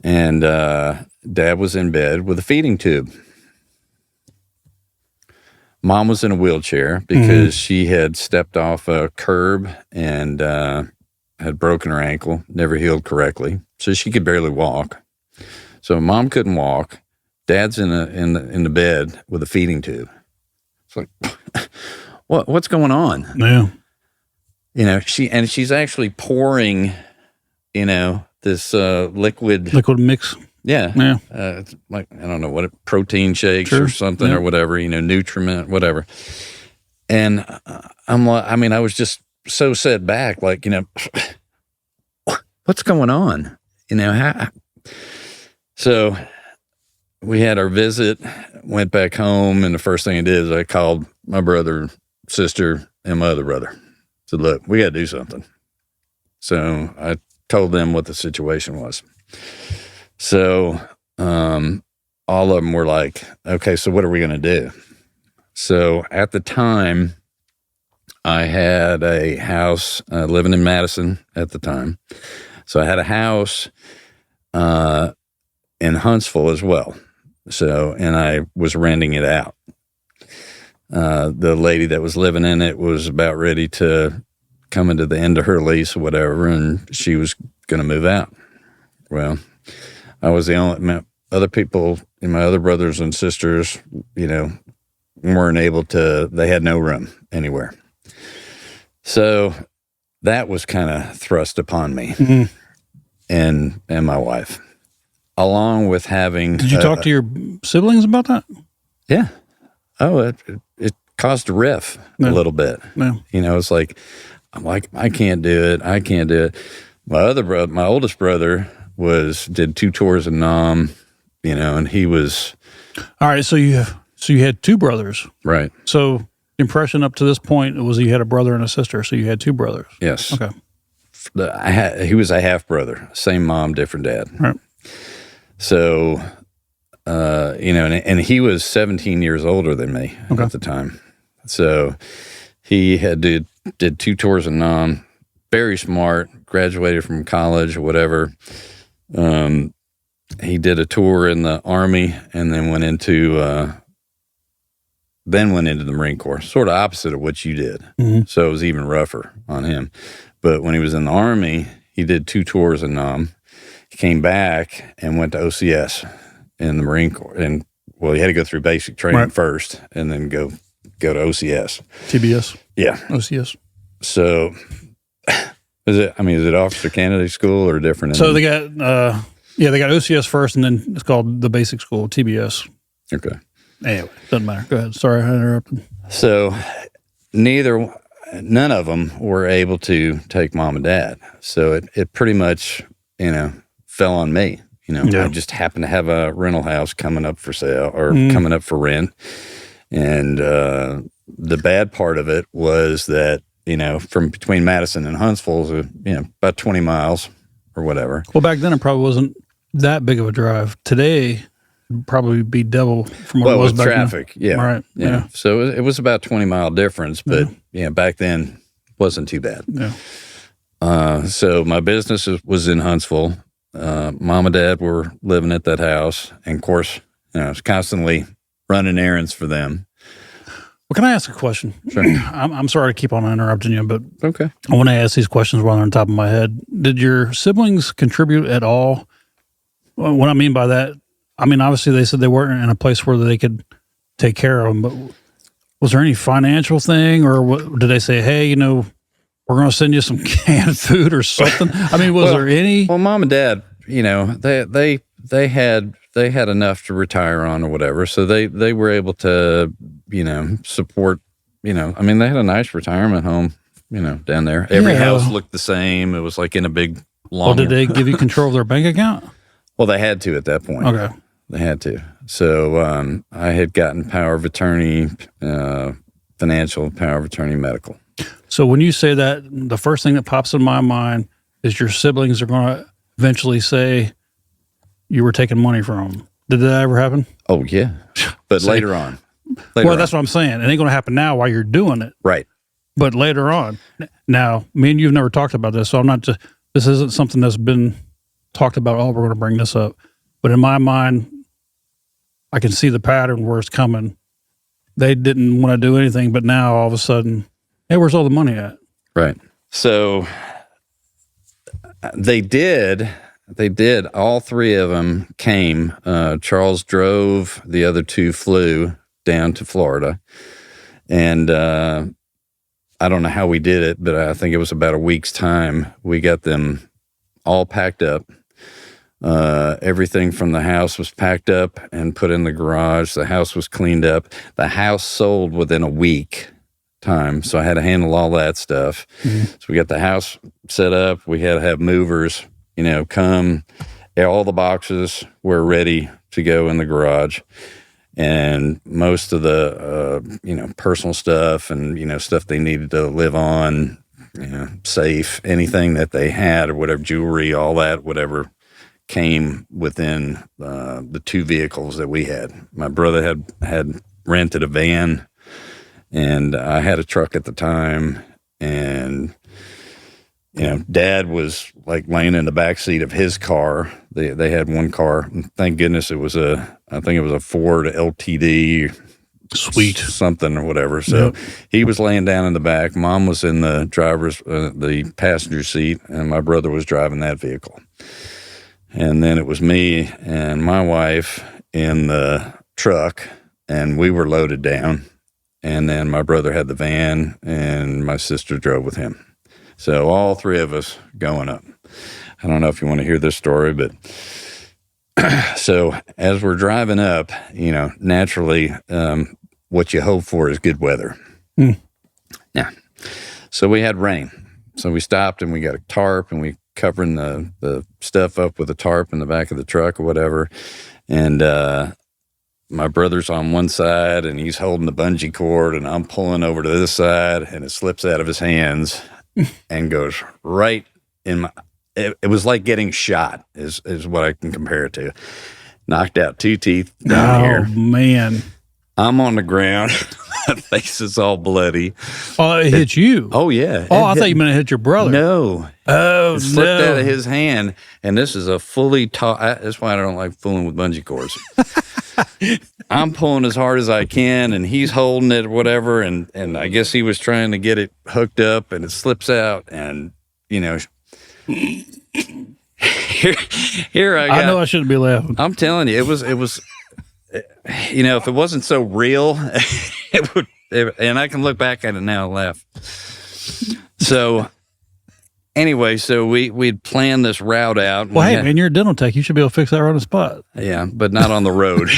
and dad was in bed with a feeding tube. Mom was in a wheelchair because she had stepped off a curb and had broken her ankle, never healed correctly, so she could barely walk. So mom couldn't walk. Dad's in the bed with a feeding tube. It's like, what's going on? Yeah. She's actually pouring, this liquid mix. Yeah. Yeah. It's like, I don't know what protein shakes or something or whatever, nutriment, whatever. And I'm like, I was just so set back, like, what's going on? So we had our visit, went back home, and the first thing I did is I called my brother, sister, and my other brother. Said, look, we got to do something. So I told them what the situation was. So all of them were like, okay, so what are we going to do? So at the time, I had a house living in Madison at the time. So I had a house in Huntsville as well. So, and I was renting it out. The lady that was living in it was about ready to come into the end of her lease or whatever, and she was going to move out. Well, I was the only, other people, and my other brothers and sisters, weren't able to, they had no room anywhere. So that was kind of thrust upon me and my wife, along with having. Did you talk to your siblings about that? Yeah. Oh, it caused a riff a little bit. Yeah. It's like, I'm like, I can't do it. I can't do it. My oldest brother did 2 tours in Nam, and he was. All right. So you had 2 brothers. Right. So impression up to this point was you had a brother and a sister. So you had 2 brothers. Yes. Okay. He was a half brother, same mom, different dad. Right. So, and he was 17 years older than me at the time. So he did 2 tours in Nam, very smart, graduated from college or whatever. He did a tour in the Army and then went into the Marine Corps, sort of opposite of what you did. Mm-hmm. So it was even rougher on him. But when he was in the Army, he did 2 tours in Nam. He came back and went to OCS in the Marine Corps. And, well, he had to go through basic training first and then go to OCS. TBS? Yeah. OCS. So, is it Officer Candidate School or different? So they got, they got OCS first, and then it's called the basic school, TBS. Okay. Anyway, doesn't matter. Go ahead. Sorry, I interrupted. So none of them were able to take mom and dad. So it pretty much, fell on me. I just happened to have a rental house coming up for sale or coming up for rent. And the bad part of it was that, from between Madison and Huntsville, about 20 miles or whatever. Well, back then it probably wasn't that big of a drive. Today, it'd probably be double from what it was with back traffic, then. Right. Yeah. So it was about 20-mile difference, but back then wasn't too bad. Yeah. So my business was in Huntsville. Mom and dad were living at that house. And of course, I was constantly running errands for them. Well, can I ask a question? Sure. I'm sorry to keep on interrupting you, but Okay. I want to ask these questions while they're on top of my head. Did your siblings contribute at all? Well, what I mean by that, obviously they said they weren't in a place where they could take care of them, but was there any financial thing, or did they say, hey, we're going to send you some canned food or something? Was there any? Well, mom and dad, they had enough to retire on or whatever, so they were able to, support. They had a nice retirement home, down there. Every house looked the same. It was like in a big long. Well, did they give you control of their bank account? Well, they had to at that point. Okay. They had to. So I had gotten power of attorney, financial power of attorney, medical. So when you say that, the first thing that pops in my mind is your siblings are going to eventually say you were taking money from them. Did that ever happen? Oh, yeah. But later on. That's what I'm saying. It ain't going to happen now while you're doing it. Right. But later on. Now, me and you have never talked about this, so I'm not just, this isn't something that's been talked about, we're going to bring this up. But in my mind, I can see the pattern where it's coming. They didn't want to do anything, but now all of a sudden, hey, where's all the money at? Right. So they did. All 3 of them came. Charles drove. The other 2 flew down to Florida. And I don't know how we did it, but I think it was about a week's time. We got them all packed up. Everything from the house was packed up and put in the garage. The house was cleaned up. The house sold within a week time, so I had to handle all that stuff. Mm-hmm. So we got the house set up. We had to have movers, come. All the boxes were ready to go in the garage. And most of the, personal stuff and, stuff they needed to live on, safe, anything that they had or whatever, jewelry, all that, whatever, came within the 2 vehicles that we had. My brother had rented a van, and I had a truck at the time. And Dad was like laying in the back seat of his car. They had one car. Thank goodness I think it was a Ford LTD, sweet something or whatever. So he was laying down in the back. Mom was in the the passenger seat, and my brother was driving that vehicle. And then it was me and my wife in the truck, and we were loaded down. And then my brother had the van, and my sister drove with him. So all 3 of us going up. I don't know if you want to hear this story, but so as we're driving up, naturally, what you hope for is good weather. Yeah. So we had rain. So we stopped and we got a tarp and we covering the stuff up with a tarp in the back of the truck or whatever. And my brother's on one side and he's holding the bungee cord, and I'm pulling over to this side, and it slips out of his hands and goes right in my, it was like getting shot is what I can compare it to. Knocked out 2 teeth down here. Oh, man. I'm on the ground. My face is all bloody. Oh, it hit you. Oh, yeah. Oh, I thought you meant it hit your brother. No. Oh, It slipped no. out of his hand, and this is a fully taut. That's why I don't like fooling with bungee cords. I'm pulling as hard as I can, and he's holding it or whatever, and I guess he was trying to get it hooked up, and it slips out, and, here I got. I know I shouldn't be laughing. I'm telling you, it was, if it wasn't so real, it would, and I can look back at it now and laugh. So anyway, so we'd planned this route out. Well, hey, man, you're a dental tech. You should be able to fix that right on the spot. Yeah, but not on the road.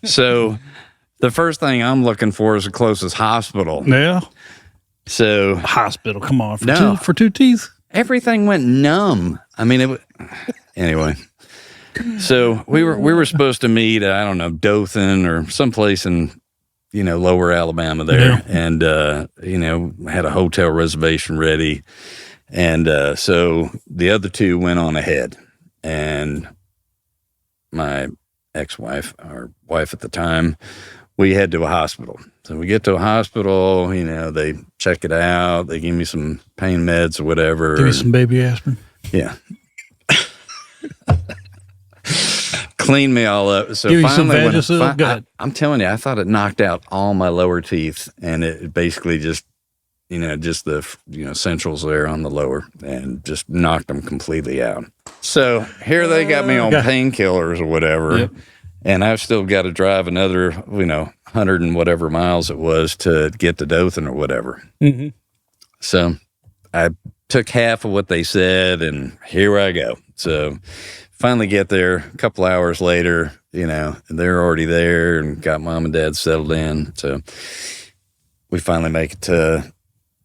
So the first thing I'm looking for is the closest hospital. Yeah. So Hospital. Come on. No. For two teeth? everything went numb. I mean, anyway. So we were supposed to meet, I don't know, Dothan or someplace in, lower Alabama there. Yeah. And, had a hotel reservation ready. And so the other two went on ahead. And my ex-wife, or wife at the time, we head to a hospital. So we get to a hospital, they check it out. They give me some pain meds or whatever. Give me some baby aspirin. Yeah. Clean me all up. So Give you some finally, Vagisil? I'm telling you, I thought it knocked out all my lower teeth, and it basically just, just the, centrals there on the lower, and just knocked them completely out. So here they got me on painkillers or whatever, Yep. and I've still got to drive another, 100 and whatever miles it was to get to Dothan or whatever. Mm-hmm. So I took half of what they said, and here I go. So finally get there a couple hours later, and they're already there and got mom and dad settled in. So we finally make it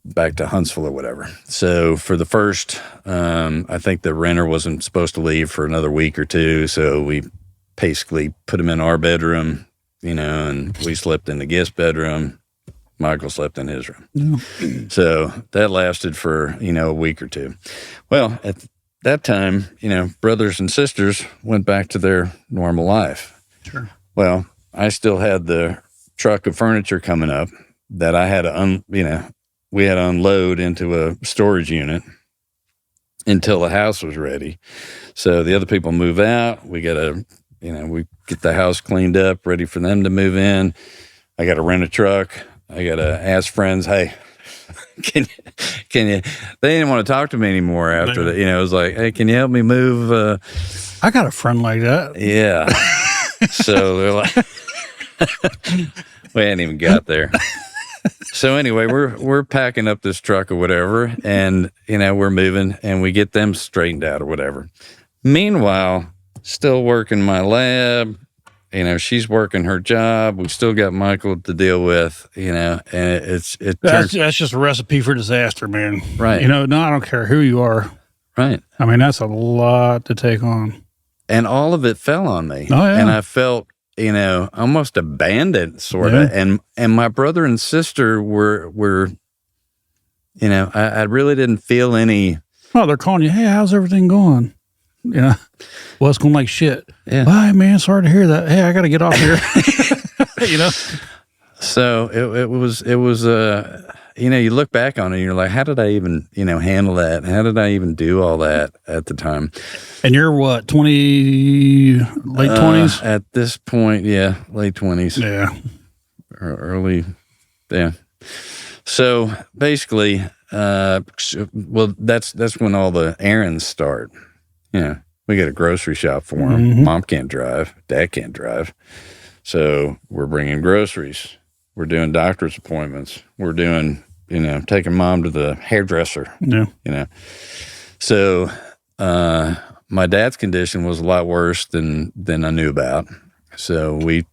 back to Huntsville or whatever. So for the first, I think the renter wasn't supposed to leave for another week or two. So we basically put him in our bedroom, and we slept in the guest bedroom. Michael slept in his room. Yeah. So that lasted for, a week or two. Well, at that time, brothers and sisters went back to their normal life. Sure. Well, I still had the truck of furniture coming up that I had to, we had to unload into a storage unit until the house was ready. So the other people move out. We got to, we get the house cleaned up, ready for them to move in. I got to rent a truck. I got to ask friends, hey, can you, they didn't want to talk to me anymore after that. It was like, hey, can you help me move? I got a friend like that. Yeah. So they're like, we hadn't even got there. So anyway, we're packing up this truck or whatever, and, we're moving, and we get them straightened out or whatever. Meanwhile, still working my lab, she's working her job. We still got Michael to deal with, and That's just a recipe for disaster, man. Right. No, I don't care who you are. Right. I mean, that's a lot to take on. And all of it fell on me. Oh, yeah. And I felt, almost abandoned, sort of. Yeah. And my brother and sister were I really didn't feel any. Oh, they're calling you, hey, how's everything going? Well, it's going like shit. Yeah. Bye, man. Sorry to hear that. Hey, I got to get off here. So it was you look back on it and you're like, how did I even, handle that? How did I even do all that at the time? And you're what, 20, late 20s? At this point, yeah, late 20s. Yeah. Or early, yeah. So basically, well, that's when all the errands start. We get a grocery shop for them. Mm-hmm. Mom can't drive. Dad can't drive. So we're bringing groceries. We're doing doctor's appointments. We're doing, taking mom to the hairdresser. Yeah. So my dad's condition was a lot worse than I knew about. So we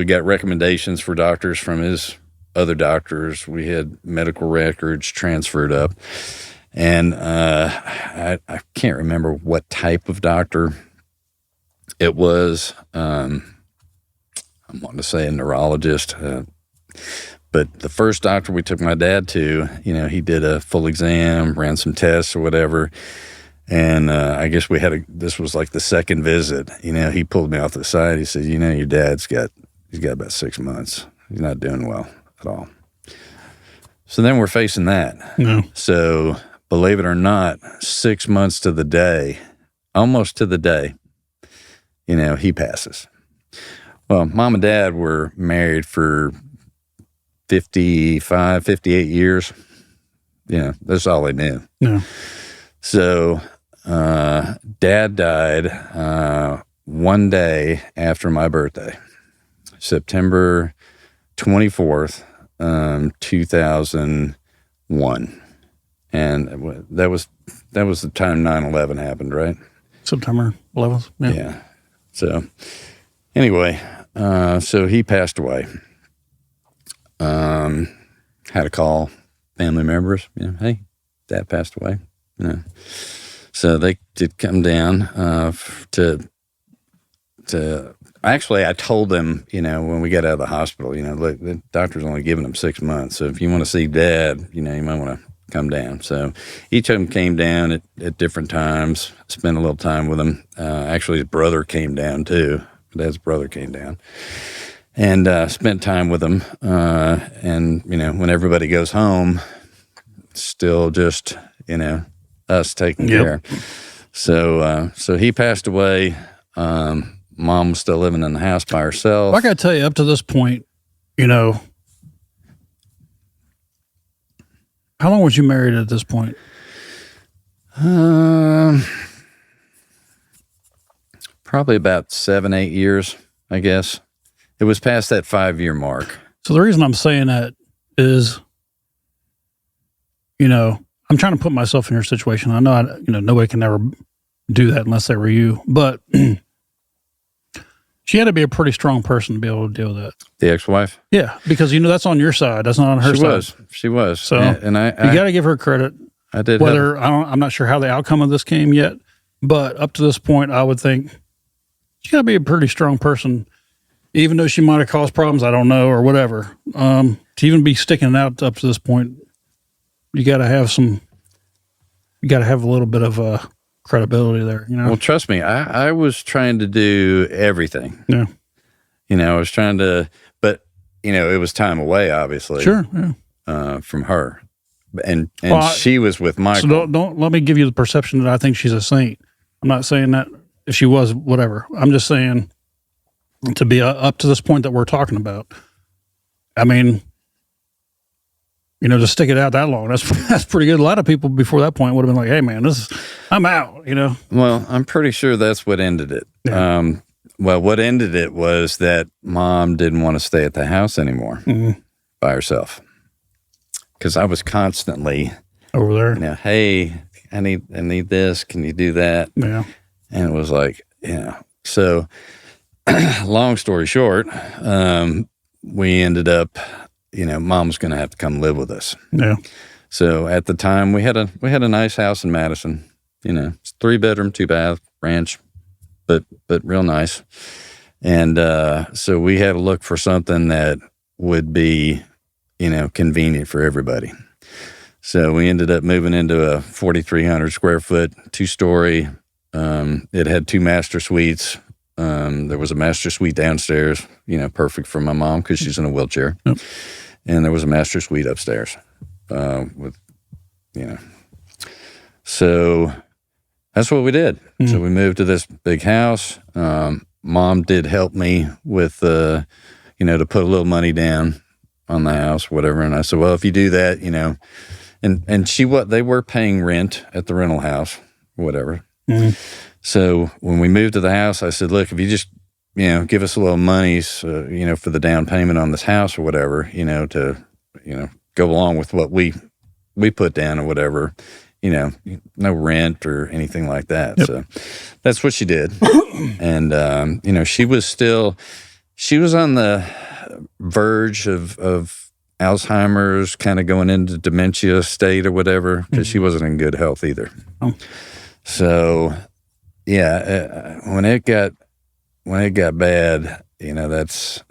got recommendations for doctors from his other doctors. We had medical records transferred up. And I can't remember what type of doctor it was. I'm wanting to say a neurologist. But the first doctor we took my dad to, he did a full exam, ran some tests or whatever. And I guess this was like the second visit. He pulled me off the side. He said, your dad's got, he's got about 6 months. He's not doing well at all. So then we're facing that. No. So believe it or not, 6 months to the day, almost to the day, he passes. Well, mom and dad were married for 55, 58 years. That's all they knew. No. So dad died one day after my birthday, September 24th, 2001. And that was the time 9/11 happened, right? September 11th. Yeah. So anyway, so he passed away. Had to call family members, hey, dad passed away. So they did come down to actually, I told them, when we got out of the hospital, look, the doctor's only giving him 6 months. So if you want to see dad, you might want to come down. So each of them came down at different times, spent a little time with him. Actually, his brother came down too. Dad's brother came down and spent time with him. And, when everybody goes home, still just, us taking care. So he passed away. Mom was still living in the house by herself. Well, I got to tell you, up to this point, how long was you married at this point? Probably about 7, 8 years, I guess. It was past that 5-year mark. So the reason I'm saying that is, I'm trying to put myself in your situation. I know, nobody can ever do that unless they were you, but she had to be a pretty strong person to be able to deal with that. The ex-wife? Yeah, because that's on your side. That's not on her side. She was. So and I you got to give her credit. I did. I'm not sure how the outcome of this came yet, but up to this point, I would think she got to be a pretty strong person, even though she might have caused problems. I don't know, or whatever. To even be sticking it out up to this point, you got to have a little bit of credibility there. Well, trust me, I was trying to do everything. Yeah. I was trying to, but it was time away, obviously. Sure. Yeah. From her, and Well, she was with Michael. So don't let me give you the perception that I think she's a saint. I'm not saying that if she was, whatever. I'm just saying to be up to this point that we're talking about. I mean, to stick it out that long, that's pretty good. A lot of people before that point would have been like, "Hey, man, I'm out." Well, I'm pretty sure that's what ended it. Yeah. Well, what ended it was that mom didn't want to stay at the house anymore by herself, because I was constantly over there. Hey, I need this. Can you do that? Yeah. And it was like, So, long story short, we ended up. Mom was going to have to come live with us. Yeah. So at the time, we had a nice house in Madison. It's 3-bedroom, 2-bath ranch, but real nice. And so we had to look for something that would be, convenient for everybody. So we ended up moving into a 4,300 square foot, 2-story. It had 2 master suites. There was a master suite downstairs, perfect for my mom because she's in a wheelchair. Yep. And there was a master suite upstairs with. So that's what we did. So we moved to this big house. Mom did help me with, to put a little money down on the house, whatever. And I said, well, if you do that, and they were paying rent at the rental house, whatever. Mm-hmm. So when we moved to the house, I said, look, if you just, give us a little money, for the down payment on this house or whatever, to, go along with what we put down or whatever, no rent or anything like that. Yep. So that's what she did. And, she was on the verge of Alzheimer's, kind of going into dementia state or whatever, because she wasn't in good health either. Oh. So, yeah, when it got bad,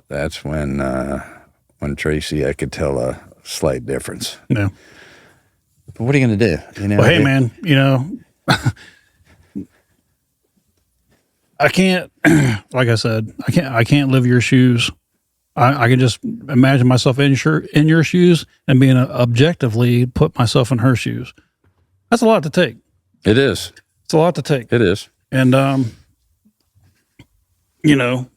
that's when Tracy, I could tell a slight difference. Yeah. But what are you going to do? Well, hey, man, I can't, like I said, I can't live your shoes. I can just imagine myself in your shoes and being objectively put myself in her shoes. That's a lot to take. It is. It's a lot to take. It is. And, you know,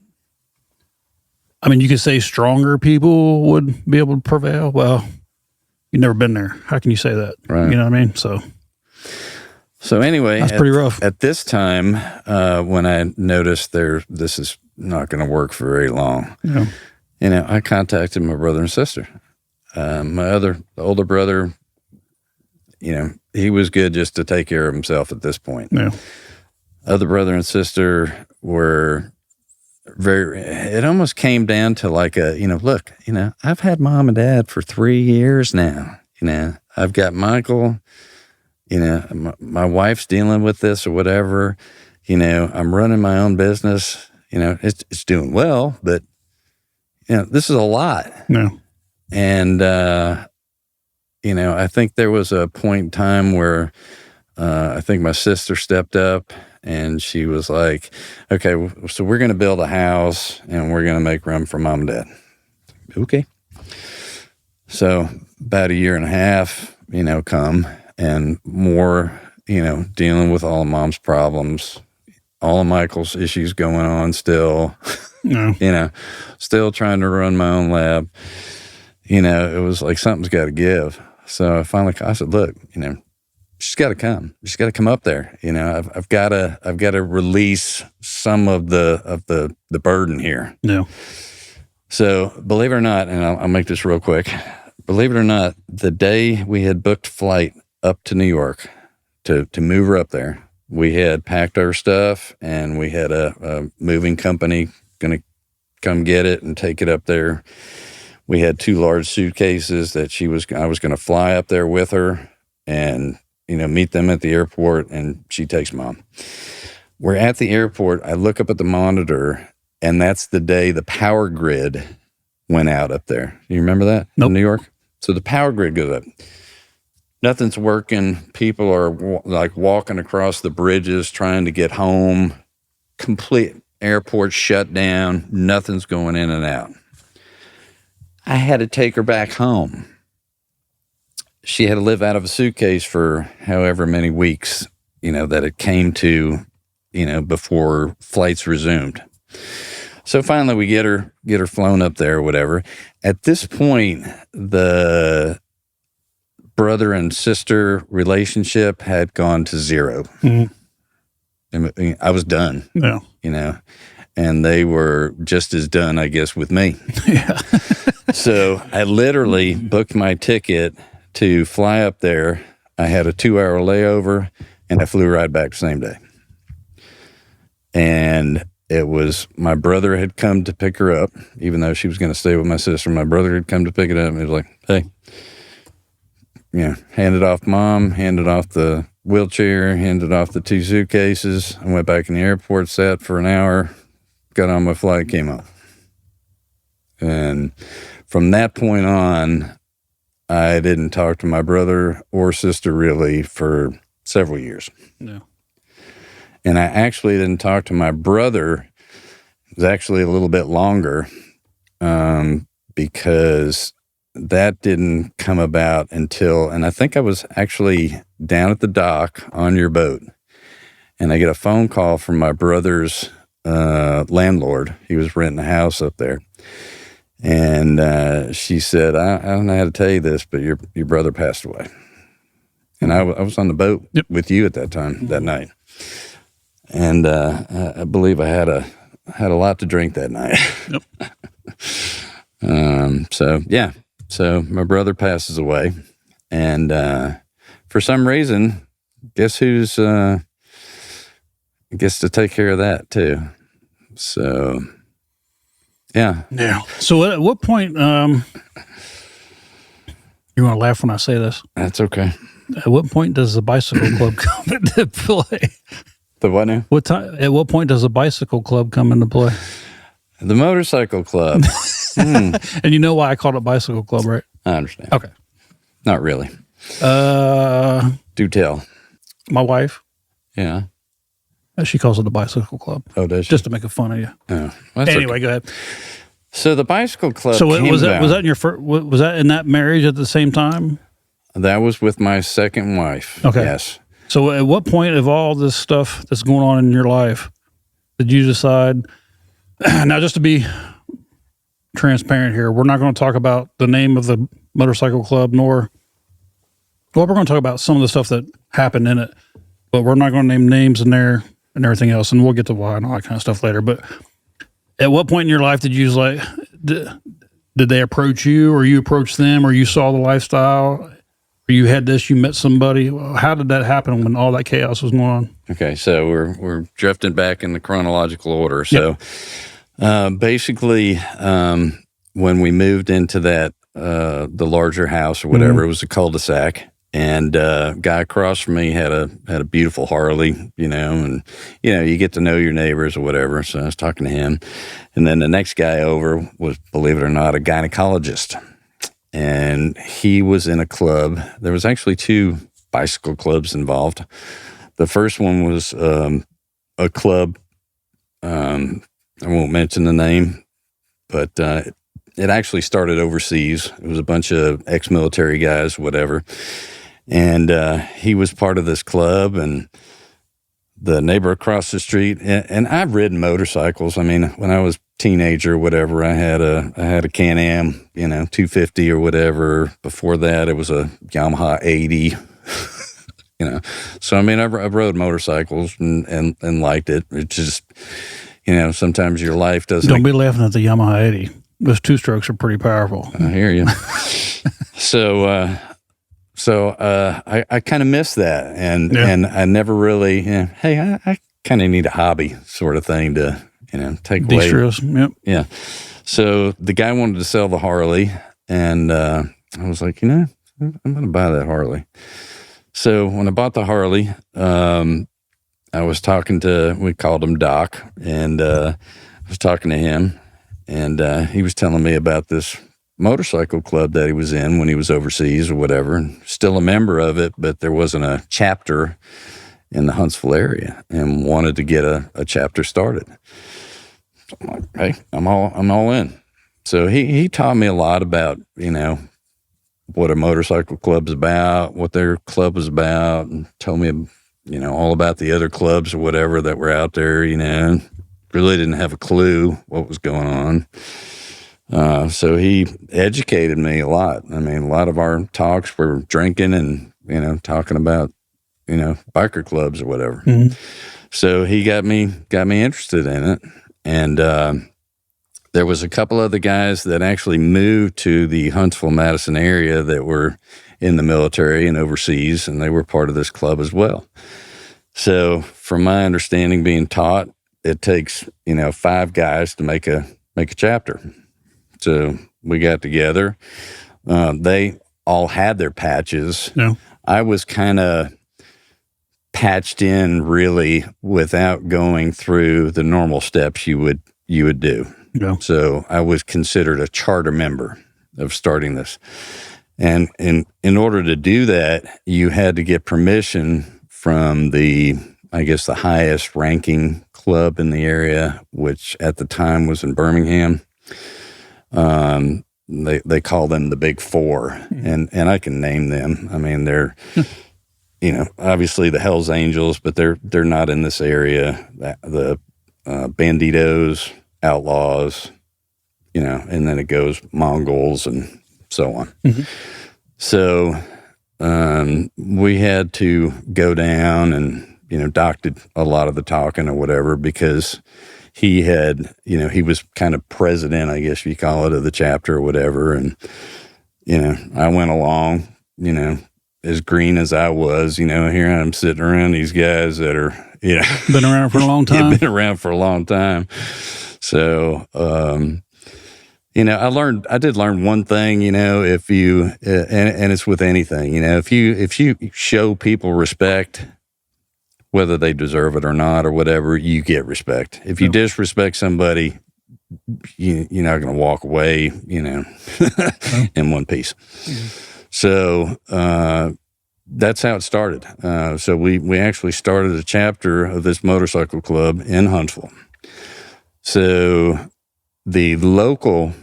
I mean, you could say stronger people would be able to prevail. Well, you've never been there. How can you say that? Right. You know what I mean? So anyway, that's pretty rough. At this time, when I noticed this is not going to work for very long, I contacted my brother and sister. The older brother, he was good just to take care of himself at this point. Yeah. Other brother and sister were it almost came down to like look, I've had mom and dad for 3 years now. I've got Michael, my wife's dealing with this or whatever. I'm running my own business. It's doing well, but this is a lot. No. And, I think there was a point in time where I think my sister stepped up and she was like, okay, so we're going to build a house and we're going to make room for mom and dad. Okay. So about 1.5 years, come and more, dealing with all of mom's problems, all of Michael's issues going on still, still trying to run my own lab. It was like something's got to give. So I said, look, she's got to come. She's got to come up there. I've got to release some of the burden here. Yeah. So believe it or not, and I'll make this real quick. Believe it or not, the day we had booked flight up to New York to move her up there, we had packed our stuff and we had a moving company going to come get it and take it up there. We had 2 large suitcases that I was going to fly up there with her and, meet them at the airport, and she takes mom. We're at the airport. I look up at the monitor, and that's the day the power grid went out up there. You remember that? Nope. In New York? So the power grid goes up. Nothing's working. People are walking across the bridges trying to get home. Complete airport shut down. Nothing's going in and out. I had to take her back home. She had to live out of a suitcase for however many weeks, that it came to, before flights resumed. So finally we get her flown up there or whatever. At this point, the brother and sister relationship had gone to 0. Mm-hmm. And I was done. Yeah. And they were just as done, I guess, with me. Yeah. So I literally booked my ticket to fly up there. I had a 2-hour layover, and I flew right back the same day. And it was, my brother had come to pick her up, even though she was going to stay with my sister. My brother had come to pick it up, and he was like, hey, handed off mom, handed off the wheelchair, handed off the 2 suitcases. I went back in the airport, sat for an hour, got on my flight, came up. And from that point on, I didn't talk to my brother or sister really for several years. No. And I actually didn't talk to my brother. It was actually a little bit longer because that didn't come about until, and I think I was actually down at the dock on your boat, and I get a phone call from my brother's landlord. He was renting a house up there. And she said, I don't know how to tell you this, but your brother passed away. And I was on the boat with you at that time, that night. And I believe I had a lot to drink that night. Yep. So my brother passes away. And for some reason, guess who's gets to take care of that too. So... Yeah. So at what point, you want to laugh when I say this? That's okay. At what point does the bicycle club come into play? The what now? At what point does the bicycle club come into play? The motorcycle club. And you know why I called it bicycle club, right? I understand. Okay. Not really. Do tell. My wife. Yeah. She calls it the bicycle club. Oh, does she? Just to make a fun of you. Oh, well, anyway, okay. Go ahead. So the bicycle club. So came was that about. was that in your was that in that marriage at the same time? That was with my second wife. Okay. Yes. So at what point of all this stuff that's going on in your life did you decide? Now, just to be transparent here, we're not going to talk about the name of the motorcycle club, we're going to talk about some of the stuff that happened in it, but we're not going to name names in there and everything else, and we'll get to why and all that kind of stuff later. But at what point in your life did you did they approach you, or you approached them, or you saw the lifestyle, or you had this, you met somebody? How did that happen when all that chaos was going on? Okay, so we're drifting back in the chronological order. So basically, when we moved into that the larger house or whatever, it was a cul-de-sac. And guy across from me had a beautiful Harley, and you get to know your neighbors or whatever. So I was talking to him, and then the next guy over was, believe it or not, a gynecologist, and he was in a club. There was actually 2 bicycle clubs involved. The first one was a club. I won't mention the name, but it actually started overseas. It was a bunch of ex-military guys, whatever. And he was part of this club, and the neighbor across the street. And I've ridden motorcycles. I mean, when I was a teenager, or whatever, I had a Can-Am, 250 or whatever. Before that, it was a Yamaha 80. So I mean, I rode motorcycles and liked it. It's just, sometimes your life doesn't. Don't be laughing at the Yamaha 80. Those 2-strokes are pretty powerful. I hear you. So I kind of miss that, and I never really, hey, I kind of need a hobby sort of thing to, take away. De-stress, yep. Yeah. So the guy wanted to sell the Harley, and I was like, I'm going to buy that Harley. So when I bought the Harley, I was talking to, we called him Doc, and I was talking to him, and he was telling me about this motorcycle club that he was in when he was overseas or whatever, and still a member of it, but there wasn't a chapter in the Huntsville area, and wanted to get a chapter started. So I'm like, hey, I'm all in. So he taught me a lot about, what a motorcycle club's about, what their club was about, and told me, all about the other clubs or whatever that were out there, really didn't have a clue what was going on. So he educated me a lot. I mean, a lot of our talks were drinking and, talking about, biker clubs or whatever. Mm-hmm. So he got me interested in it. And, there was a couple other guys that actually moved to the Huntsville, Madison area that were in the military and overseas, and they were part of this club as well. So from my understanding, being taught, it takes, 5 guys to make a chapter. So we got together. They all had their patches. No. I was kind of patched in really without going through the normal steps you would do. Yeah. So I was considered a charter member of starting this. And in order to do that, you had to get permission from the highest ranking club in the area, which at the time was in Birmingham. They call them the Big Four, and I can name them. I mean, they're, obviously the Hells Angels, but they're not in this area. The Banditos, Outlaws, and then it goes Mongols and so on. Mm-hmm. So we had to go down, and Doc did a lot of the talking or whatever, because he had, he was kind of president, I guess you call it, of the chapter or whatever. And, I went along, as green as I was, here I'm sitting around these guys that are, been around for a long time. Been around for a long time. So, I did learn one thing, if you, and it's with anything, if you show people respect, whether they deserve it or not or whatever, you get respect. If you disrespect somebody, you're not going to walk away, in one piece. Mm-hmm. So that's how it started. So we actually started a chapter of this motorcycle club in Huntsville. So the local,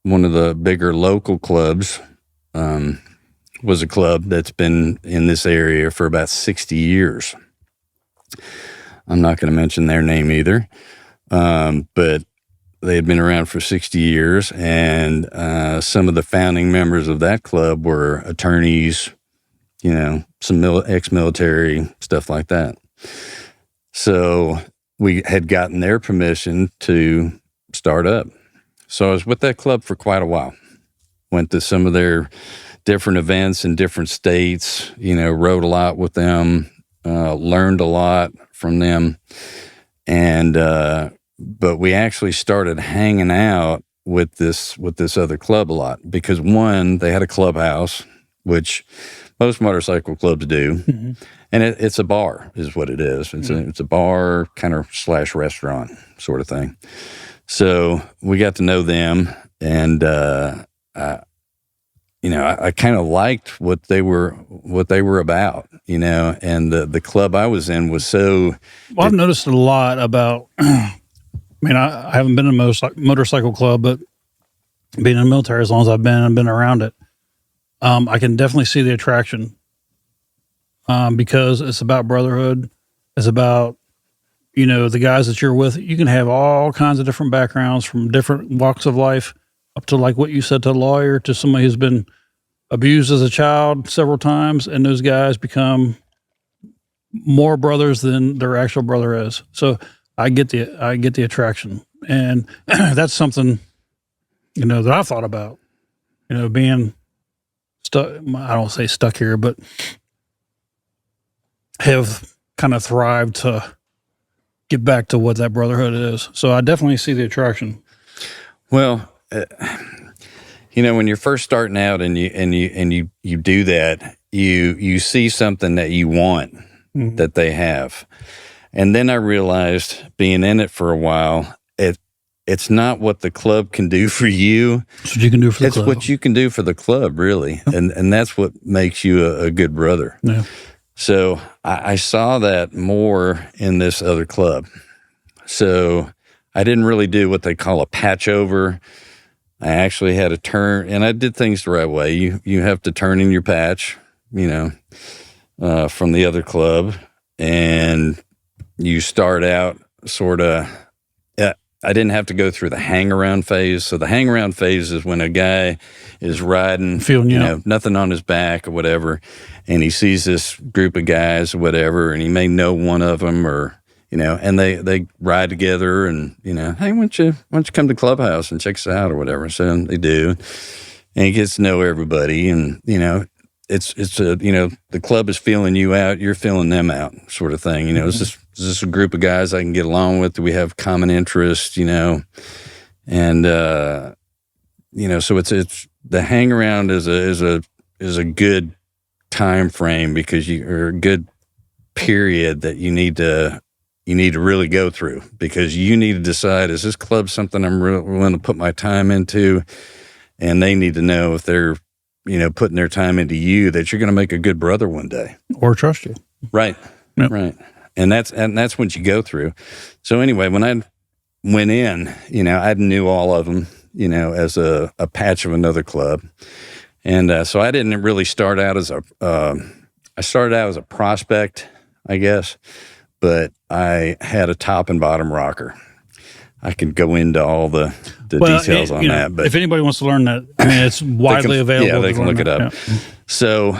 one of the bigger local clubs, was a club that's been in this area for about 60 years. I'm not going to mention their name either, but they had been around for 60 years, and some of the founding members of that club were attorneys, some ex-military, stuff like that. So we had gotten their permission to start up. So I was with that club for quite a while. Went to some of their different events in different states, rode a lot with them, learned a lot from them. And, but we actually started hanging out with this other club a lot because, one, they had a clubhouse, which most motorcycle clubs do. Mm-hmm. And it's a bar is what it is. It's a bar kind of / restaurant sort of thing. So we got to know them, and I kind of liked what they were about, and the club I was in was so. Well, I've noticed a lot about. I haven't been in a motorcycle club, but being in the military as long as I've been around it, I can definitely see the attraction. Because it's about brotherhood. It's about, the guys that you're with. You can have all kinds of different backgrounds from different walks of life, up to like what you said, to a lawyer, to somebody who's been abused as a child several times, and those guys become more brothers than their actual brother is. So I get the attraction, and that's something that I thought about. Being stuck. I don't say stuck here, but have kind of thrived to get back to what that brotherhood is. So I definitely see the attraction. Well, when you're first starting out and you do that, you see something that you want mm-hmm. that they have. And then I realized, being in it for a while, it's not what the club can do for you. It's what you can do for the club. It's what you can do for the club, really. Yep. And that's what makes you a good brother. Yeah. So I saw that more in this other club. So I didn't really do what they call a patch over. I actually had to turn, and I did things the right way. You have to turn in your patch, from the other club, and you start out sort of. I didn't have to go through the hang-around phase. So the hang-around phase is when a guy is riding, feeling nothing on his back or whatever, and he sees this group of guys or whatever, and he may know one of them, or and they ride together, and hey, why don't you come to Clubhouse and check us out or whatever? So they do, and he gets to know everybody, and it's the club is feeling you out, you're feeling them out, sort of thing. Mm-hmm. Is this a group of guys I can get along with? Do we have common interests? And so it's the hang around is a good time frame, because or a good period that you need to really go through, because you need to decide, is this club something I'm really willing to put my time into? And they need to know, if they're putting their time into you, that you're going to make a good brother one day, or trust you. Right. Yep. Right. And that's what you go through. So anyway, when I went in, I knew all of them, as a patch of another club. And so I didn't really start out as I started out as a prospect, I guess, but I had a top and bottom rocker. I could go into all the details on that. But if anybody wants to learn that, it's widely available. Yeah, they can look it up. Yeah. So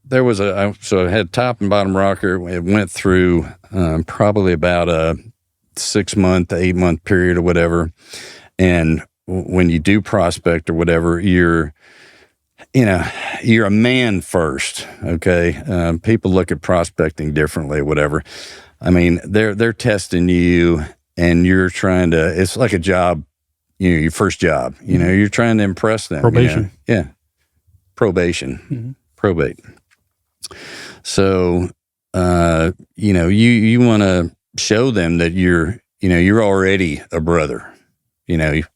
there was so I had top and bottom rocker. It went through probably about a 6-month to 8-month period or whatever. And when you do prospect or whatever, you're a man first. Okay, people look at prospecting differently or whatever. I mean, they're testing you. And you're trying to, it's like a job, your first job, you're trying to impress them. Probation. Yeah. Probation. Mm-hmm. Probate. So, you want to show them that you're already a brother,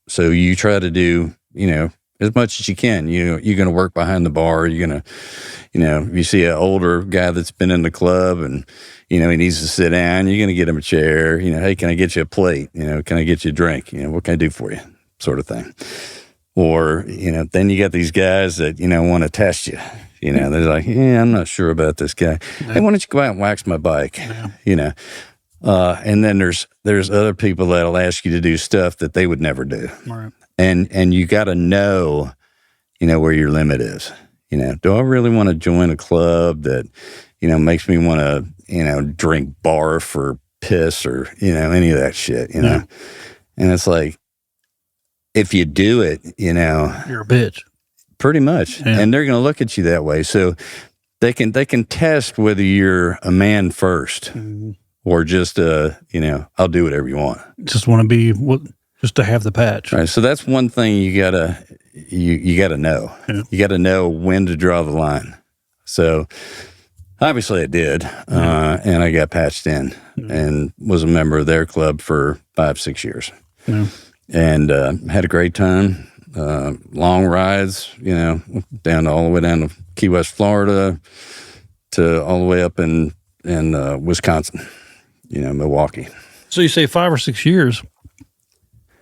so you try to do, as much as you can. You're going to work behind the bar. You're going to, if you see an older guy that's been in the club and, he needs to sit down, you're going to get him a chair. Hey, can I get you a plate? Can I get you a drink? What can I do for you? Sort of thing. Or, then you got these guys that, want to test you. They're like, I'm not sure about this guy. Hey, why don't you go out and wax my bike? And then there's other people that'll ask you to do stuff that they would never do. Right. And you got to know, where your limit is. Do I really want to join a club that, makes me want to, drink barf or piss or, any of that shit, And it's like, if you do it, you're a bitch. Pretty much. Yeah. And they're going to look at you that way. So they can test whether you're a man first or just, I'll do whatever you want. Just want to be just to have the patch. Right. So that's one thing you gotta know. Yeah. You gotta know when to draw the line. So obviously I did, and I got patched in and was a member of their club for 5-6 years, and had a great time. Long rides, down all the way down to Key West, Florida, to all the way up in Wisconsin, Milwaukee. So you say 5 or 6 years.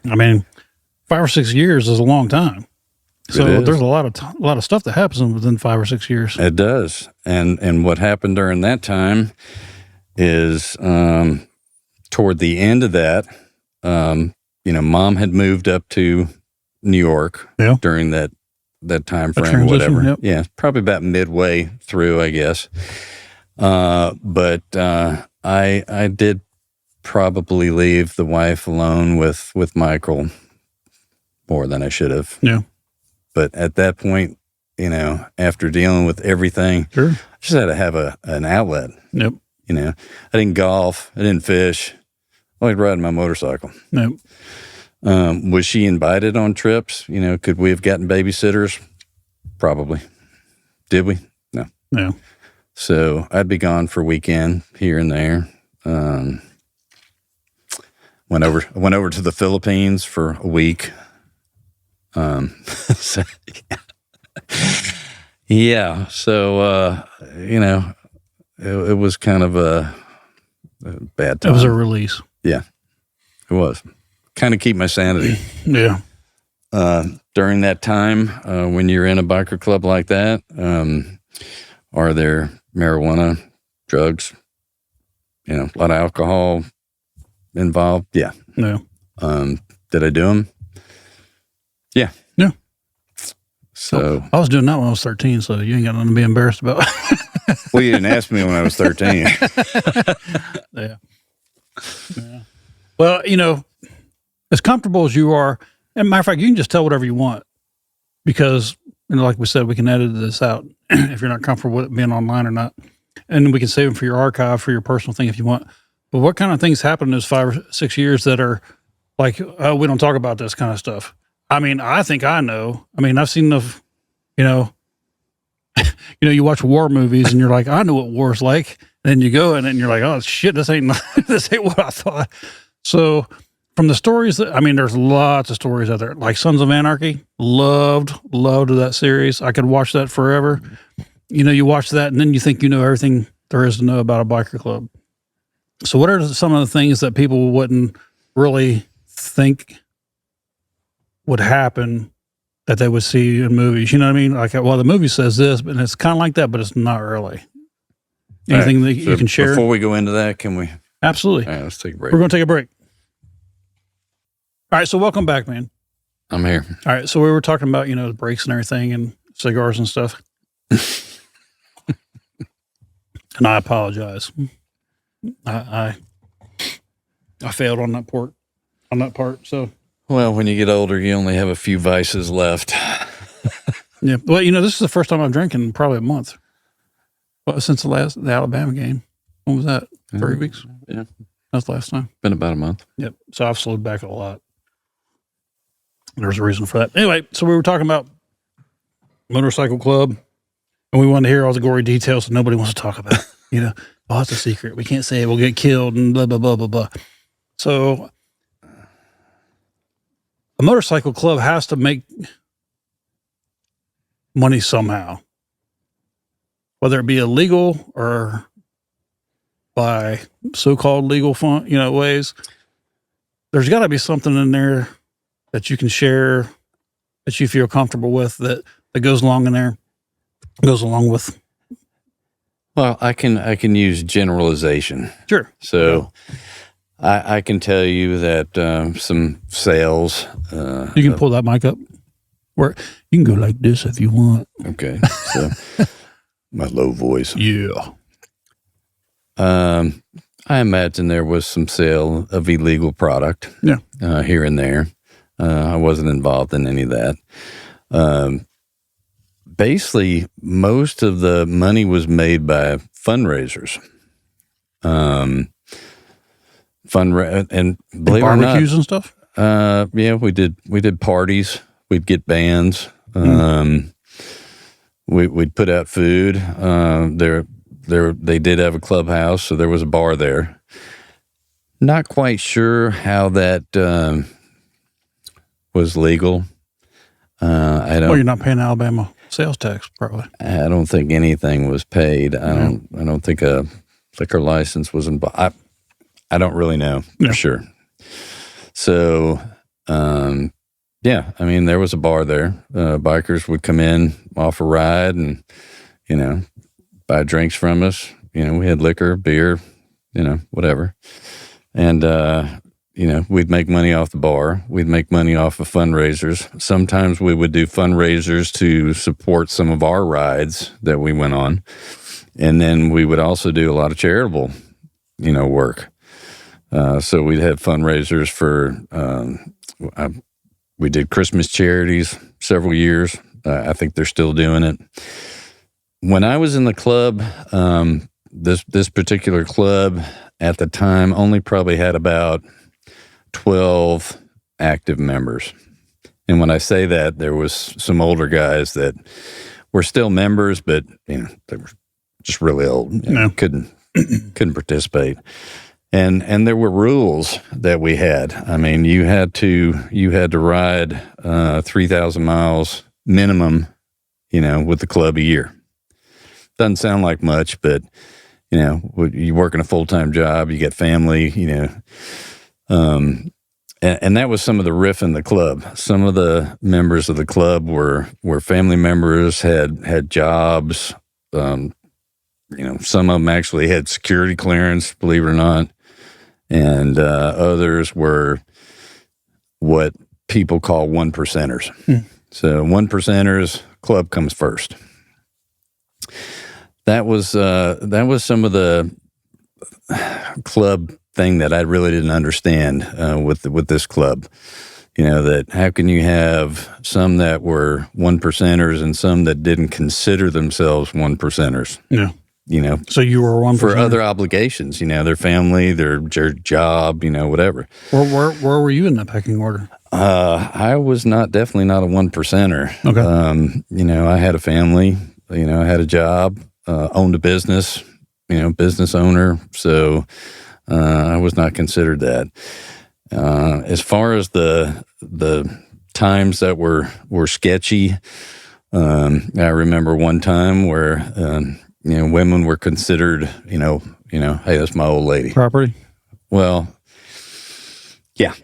I mean, 5 or 6 years is a long time. So there's a lot of stuff that happens within 5 or 6 years. It does. And what happened during that time is toward the end of that, Mom had moved up to New York during that time frame, whatever. Yep. Yeah, probably about midway through, I guess. But I did probably leave the wife alone with Michael more than I should have. Yeah. But at that point, after dealing with everything, sure, I just had to have an outlet. Yep. I didn't golf. I didn't fish. I liked riding my motorcycle. Yep. Was she invited on trips? Could we have gotten babysitters? Probably. Did we? No. No. So I'd be gone for a weekend here and there. Went over to the Philippines for a week. So, yeah. So, it was kind of a bad time. It was a release. Yeah, it was. Kind of keep my sanity. Yeah. During that time, when you're in a biker club like that, are there marijuana, drugs, a lot of alcohol involved? Yeah. No. Did I do them? Yeah. Yeah. So I was doing that when I was 13, so you ain't got nothing to be embarrassed about. Well, you didn't ask me when I was 13. Yeah. Well, as comfortable as you are, and matter of fact, you can just tell whatever you want because, like we said, we can edit this out if you're not comfortable with it being online or not. And we can save them for your archive, for your personal thing if you want. But what kind of things happen in those 5 or 6 years that are like, oh, we don't talk about this kind of stuff? I mean, I think I know. I mean, I've seen enough, you watch war movies and you're like, I know what war's like. And then you go and then you're like, oh, shit, this ain't what I thought. So from the stories there's lots of stories out there. Like Sons of Anarchy, loved that series. I could watch that forever. You watch that and then you think you know everything there is to know about a biker club. So what are some of the things that people wouldn't really think would happen that they would see in movies? You know what I mean? Like, well, the movie says this, but it's kind of like that, but it's not really. Anything that you can share? Before we go into that, can we? Absolutely. All right, let's take a break. We're going to take a break. All right, so welcome back, man. I'm here. All right, so we were talking about, the breaks and everything and cigars and stuff. And I apologize. I failed on that part. So, well, when you get older, you only have a few vices left. Yeah. Well, this is the first time I'm drinking in probably a month. Well, since the Alabama game. When was that? 3 weeks? Yeah. That's the last time. Been about a month. Yep. So I've slowed back a lot. There's a reason for that. Anyway, so we were talking about motorcycle club, and we wanted to hear all the gory details that nobody wants to talk about. Oh, it's a secret. We can't say it. We'll get killed and blah, blah, blah, blah, blah. So a motorcycle club has to make money somehow, whether it be illegal or by so-called legal ways. There's got to be something in there that you can share, that you feel comfortable with, that goes along with. Well, I can use generalization. Sure. So I can tell you that some sales. You can pull that mic up. Where you can go like this if you want. Okay. So my low voice. Yeah. I imagine there was some sale of illegal product. Yeah. Here and there. I wasn't involved in any of that. Basically, most of the money was made by fundraisers. And believe it or not, barbecues and stuff. Yeah, we did parties. We'd get bands. We'd put out food. They did have a clubhouse, so there was a bar there. Not quite sure how that was legal. I don't. Well, you're not paying Alabama sales tax, probably. I don't think anything was paid. I don't think a liquor license was involved. I don't really know for sure. So, yeah, I mean, there was a bar there. Bikers would come in, offer a ride, and buy drinks from us. We had liquor, beer, whatever, and we'd make money off the bar. We'd make money off of fundraisers. Sometimes we would do fundraisers to support some of our rides that we went on. And then we would also do a lot of charitable, work. So we'd have fundraisers for, we did Christmas charities several years. I think they're still doing it. When I was in the club, this particular club at the time only probably had about 12 active members. And when I say that, there was some older guys that were still members, but they were just really old. Couldn't participate. And there were rules that we had. I mean, you had to ride 3,000 miles minimum, with the club a year. Doesn't sound like much, but you work in a full-time job, you get family, and that was some of the riff in the club. Some of the members of the club were family members, had jobs. Some of them actually had security clearance, believe it or not. And others were what people call one percenters. So one percenters, club comes first. That was some of the club thing that I really didn't understand with this club. That how can you have some that were one percenters and some that didn't consider themselves one percenters? Yeah. So you were one for other obligations, their family, their job, whatever. Where were you in that pecking order? I was definitely not a one percenter. Okay. I had a family, I had a job, owned a business, business owner. So, I was not considered that. As far as the times that were sketchy, I remember one time where, women were considered, hey, that's my old lady. Property? Well, yeah.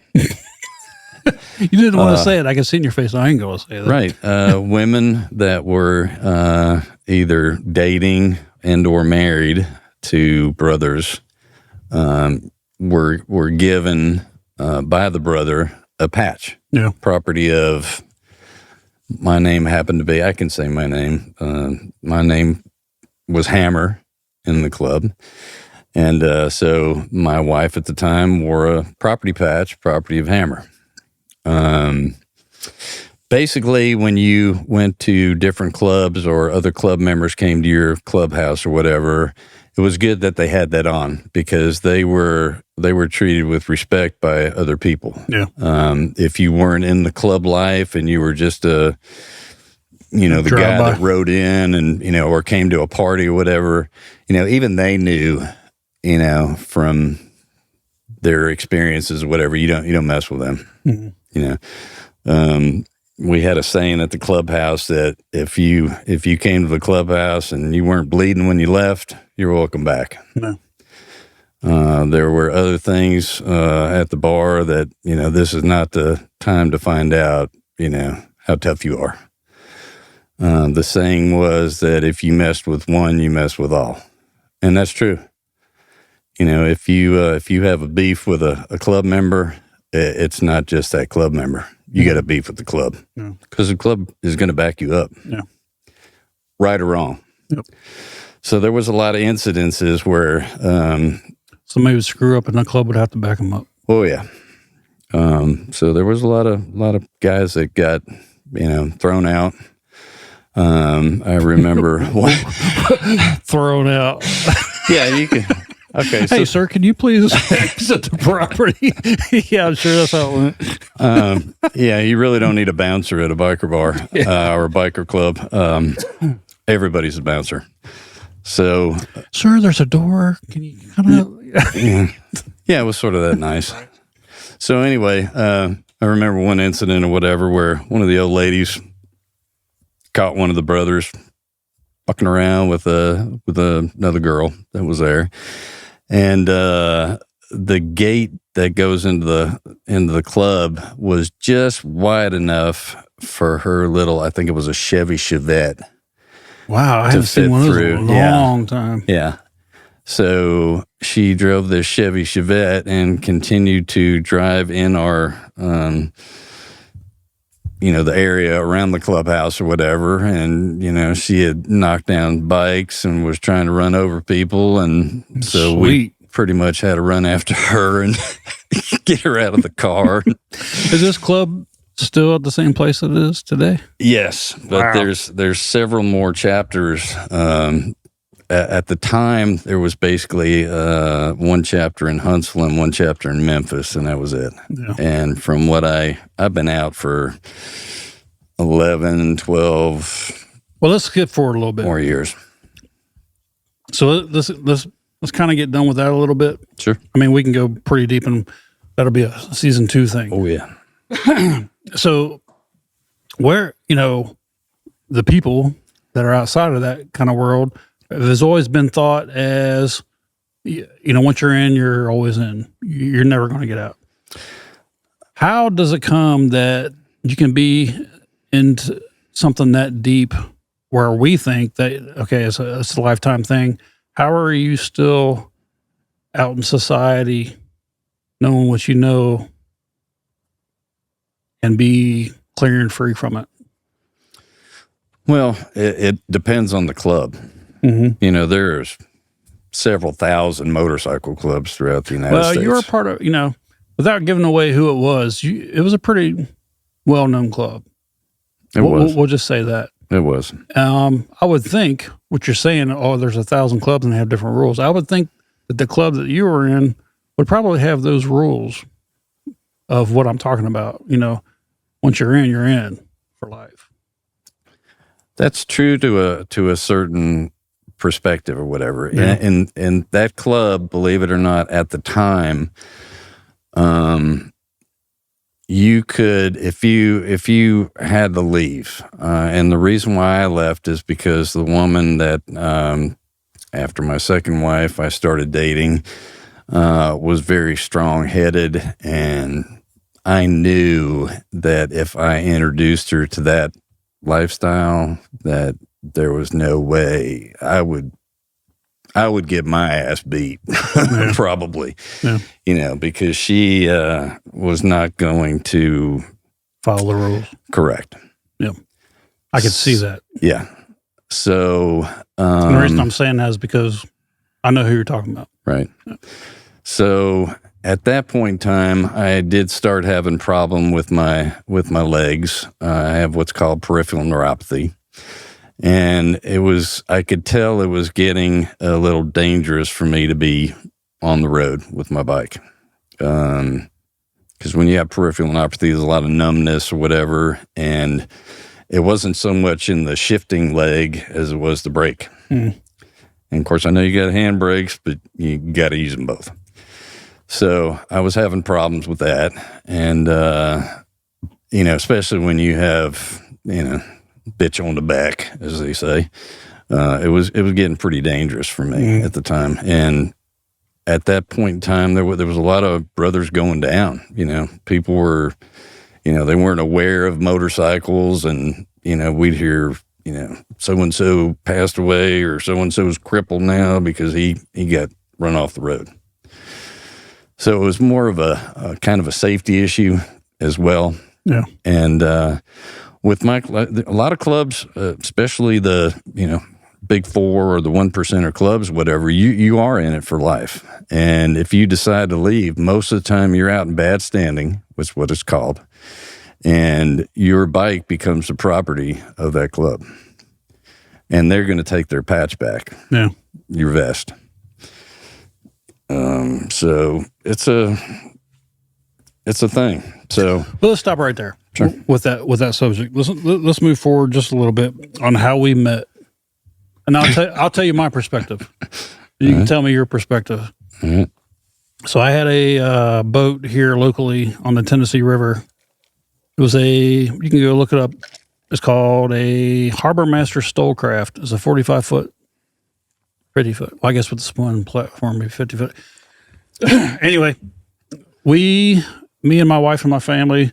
You didn't want to say it. I can see in your face. I ain't going to say that. Right. Women that were either dating and or married to brothers were given by the brother a patch. Yeah. Property of, my name happened to be, I can say my name. My name was Hammer in the club. And so my wife at the time wore a property patch, property of Hammer. Basically, when you went to different clubs or other club members came to your clubhouse or whatever, it was good that they had that on because they were treated with respect by other people. Yeah. If you weren't in the club life and you were just the guy that rode in and, or came to a party or whatever, even they knew, from their experiences or whatever, you don't mess with them. Mm-hmm. we had a saying at the clubhouse that if you came to the clubhouse and you weren't bleeding when you left, you're welcome back. No. There were other things at the bar that, this is not the time to find out, how tough you are. The saying was that if you messed with one, you messed with all. And that's true. If you have a beef with a club member, it's not just that club member. You got a beef with the club because the club is going to back you up, right or wrong. Yep. So there was a lot of incidences where somebody would screw up and the club would have to back them up. Oh yeah. So there was a lot of guys that got thrown out. I remember thrown out. Yeah, you can. Okay. Hey, sir, can you please exit the property? Yeah, I'm sure that's how it went. Yeah, you really don't need a bouncer at a biker bar or a biker club. Everybody's a bouncer. So, sir, there's a door. Can you kind of? Yeah, it was sort of that nice. So anyway, I remember one incident or whatever where one of the old ladies caught one of the brothers fucking around with another girl that was there, and the gate that goes into the club was just wide enough for her little, I think it was a Chevy Chevette. Wow, I haven't seen one of those in a long time. Yeah. So she drove this Chevy Chevette and continued to drive in our the area around the clubhouse or whatever. And, she had knocked down bikes and was trying to run over people. And so we pretty much had to run after her and get her out of the car. Is this club still at the same place it is today? Yes, but there's several more chapters. At the time, there was basically one chapter in Huntsville and one chapter in Memphis, and that was it. Yeah. And from what I've been out for 11, 12. Well, let's skip forward a little bit. More years. So let's kind of get done with that a little bit. Sure. I mean, we can go pretty deep, and that'll be a season 2 thing. Oh yeah. So, where the people that are outside of that kind of world. There's always been thought as, once you're in, you're always in. You're never going to get out. How does it come that you can be into something that deep where we think that, okay, it's a lifetime thing? How are you still out in society knowing what you know and be clear and free from it? Well, it depends on the club. Mm-hmm. There's several thousand motorcycle clubs throughout the United States. Well, you were part of, without giving away who it was, it was a pretty well-known club. We'll just say that. It was. I would think what you're saying, there's 1,000 clubs and they have different rules. I would think that the club that you were in would probably have those rules of what I'm talking about. Once you're in for life. That's true to a certain perspective or whatever. Yeah. And that club, believe it or not, at the time, you could, if you had to leave, and the reason why I left is because the woman that, after my second wife, I started dating, was very strong-headed, and I knew that if I introduced her to that lifestyle, that there was no way I would get my ass beat. Yeah. Probably, yeah. Because she was not going to follow the rules. Correct. Yeah, I could see that. Yeah. So and the reason I'm saying that is because I know who you're talking about. Right. Yeah. So at that point in time, I did start having problem with my legs. I have what's called peripheral neuropathy. And I could tell it was getting a little dangerous for me to be on the road with my bike. Because when you have peripheral neuropathy, there's a lot of numbness or whatever. And it wasn't so much in the shifting leg as it was the brake. Mm. And of course, I know you got hand brakes, but you got to use them both. So I was having problems with that. And especially when you have, bitch on the back, as they say, it was getting pretty dangerous for me at the time. And at that point in time, there was a lot of brothers going down. People were, they weren't aware of motorcycles, and we'd hear, so and so passed away, or so and so's crippled now because he got run off the road. So it was more of a kind of a safety issue as well. Yeah. And with a lot of clubs, especially the Big Four or the 1%er clubs, whatever, you are in it for life. And if you decide to leave, most of the time you're out in bad standing, which is what it's called, and your bike becomes the property of that club. And they're going to take their patch back. Yeah. Your vest. So it's a thing. So well, let's stop right there. Sure. With that subject. Let's move forward just a little bit on how we met. And I'll tell you my perspective. You can tell me your perspective. Mm-hmm. So I had a boat here locally on the Tennessee River. It was you can go look it up. It's called a Harbor Master Stolecraft. It's a 45-foot, 50-foot. Well, I guess with the spun platform, maybe 50-foot. Anyway, me and my wife and my family,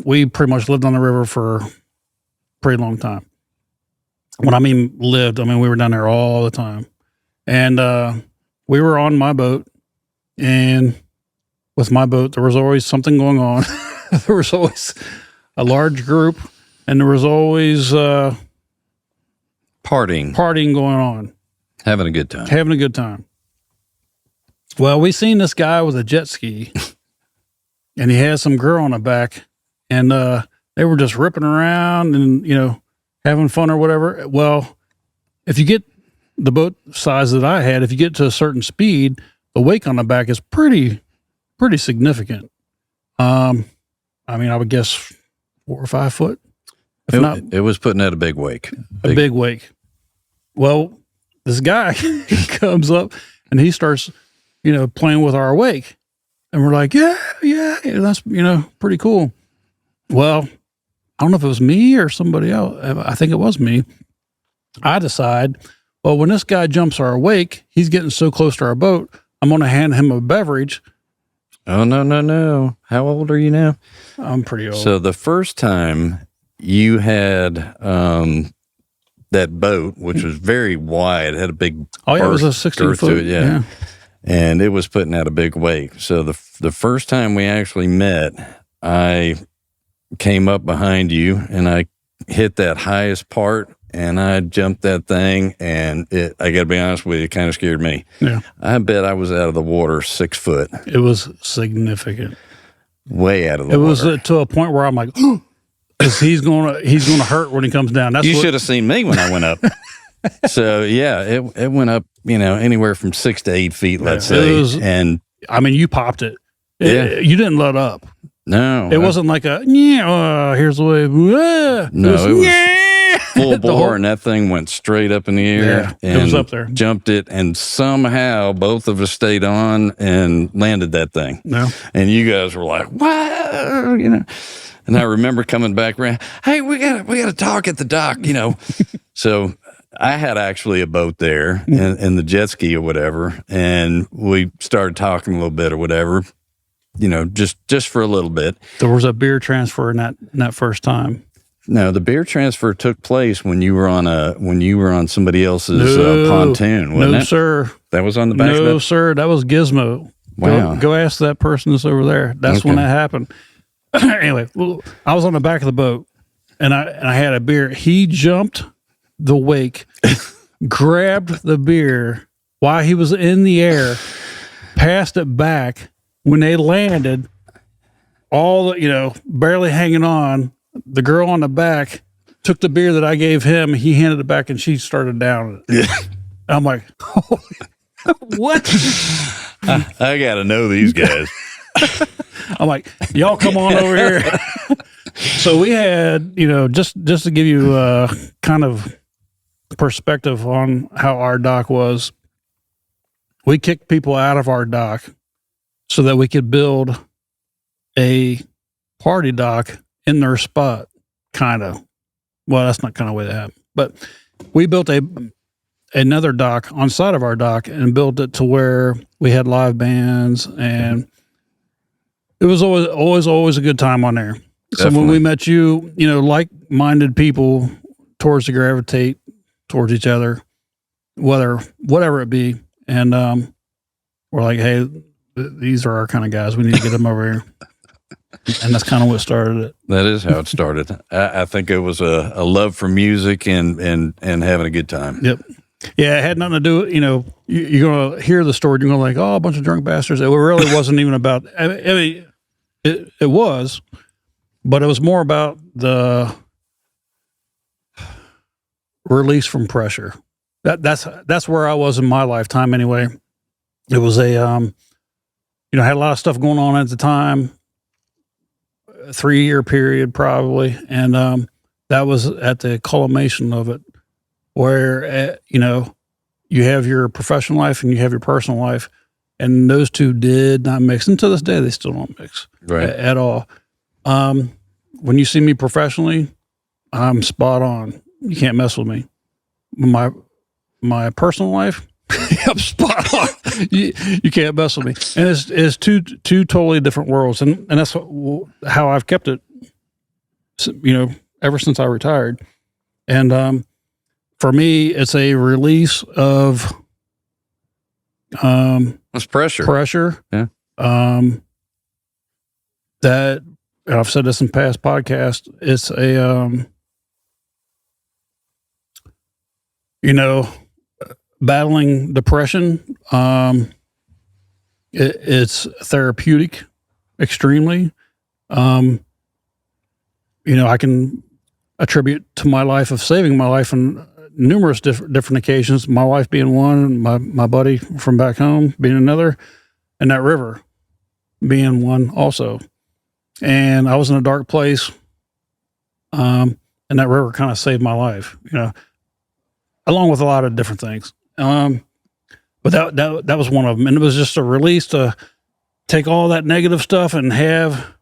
we pretty much lived on the river for a pretty long time. When I mean lived, we were down there all the time. And we were on my boat, and with my boat, there was always something going on. There was always a large group, and there was always partying going on. Having a good time. Well, we seen this guy with a jet ski, and he had some girl on the back, and they were just ripping around and, having fun or whatever. Well, if you get the boat size that I had, if you get to a certain speed, the wake on the back is pretty significant. I would guess 4 or 5 foot. It was putting out a big wake. A big wake. Well, this guy he comes up and he starts, playing with our wake. And we're like, yeah, that's, pretty cool. Well, I don't know if it was me or somebody else. I think it was me. I decide, well, when this guy jumps our wake, he's getting so close to our boat, I'm going to hand him a beverage. Oh, no. How old are you now? I'm pretty old. So the first time you had that boat, which was very wide, had a big it was a 16-foot. Yeah. And it was putting out a big wake. So the first time we actually met, I came up behind you and I hit that highest part and I jumped that thing, and I got to be honest with you, it kind of scared me. Yeah. I bet I was out of the water 6 foot. It was significant. Way out of the water. It was to a point where I'm like, because he's gonna hurt when he comes down. You should have seen me when I went up. So yeah, it went up, anywhere from 6 to 8 feet, let's say. And you popped it. Yeah. You didn't let up. No, it wasn't like a here's the way. No, it was full bore, and that thing went straight up in the air. Yeah, it was up there. Jumped it, and somehow both of us stayed on and landed that thing. No, and you guys were like, "Wow," And I remember coming back around. Hey, we got to talk at the dock, So I had actually a boat there and the jet ski or whatever, and we started talking a little bit or whatever. Just for a little bit. There was a beer transfer in that first time. No, the beer transfer took place when you were on somebody else's pontoon, wasn't it? No, sir. That was on the back of it? No, sir. That was Gizmo. Wow. Go ask that person that's over there. That's when that happened. Anyway, I was on the back of the boat, and I had a beer. He jumped the wake, grabbed the beer while he was in the air, passed it back. When they landed, barely hanging on, the girl on the back took the beer that I gave him. He handed it back, and she started down it. Yeah. I'm like, what? I got to know these guys. I'm like, y'all come on over here. So we had, just to give you kind of perspective on how our dock was, we kicked people out of our dock so that we could build a party dock in their spot, kind of. Well, that's not kind of the way that happened. But we built another dock on side of our dock and built it to where we had live bands, and it was always a good time on there. Definitely. So when we met you, like-minded people towards to gravitate towards each other, whatever it be. And we're like, hey, these are our kind of guys. We need to get them over here. And that's kind of what started it. That is how it started. I think it was a love for music and having a good time. Yep. Yeah, it had nothing to do with, you're going to hear the story. You're going to like, oh, a bunch of drunk bastards. It really wasn't even about, I mean, it was, but it was more about the release from pressure. That's where I was in my lifetime anyway. It was I had a lot of stuff going on at the time, a 3-year period probably. And that was at the culmination of it where, you have your professional life and you have your personal life, and those two did not mix. And to this day, they still don't mix at all. When you see me professionally, I'm spot on. You can't mess with me. My personal life, I'm spot on. You can't mess with me. And it's two totally different worlds. And that's how I've kept it, ever since I retired. And for me, it's a release of it's pressure. Pressure. Yeah. That, and I've said this in past podcasts, it's a battling depression. It's therapeutic, extremely. I can attribute to my life of saving my life on numerous different occasions. My wife being one, my buddy from back home being another, and that river being one also. And I was in a dark place, and that river kind of saved my life, along with a lot of different things. But that was one of them. And it was just a release to take all that negative stuff and have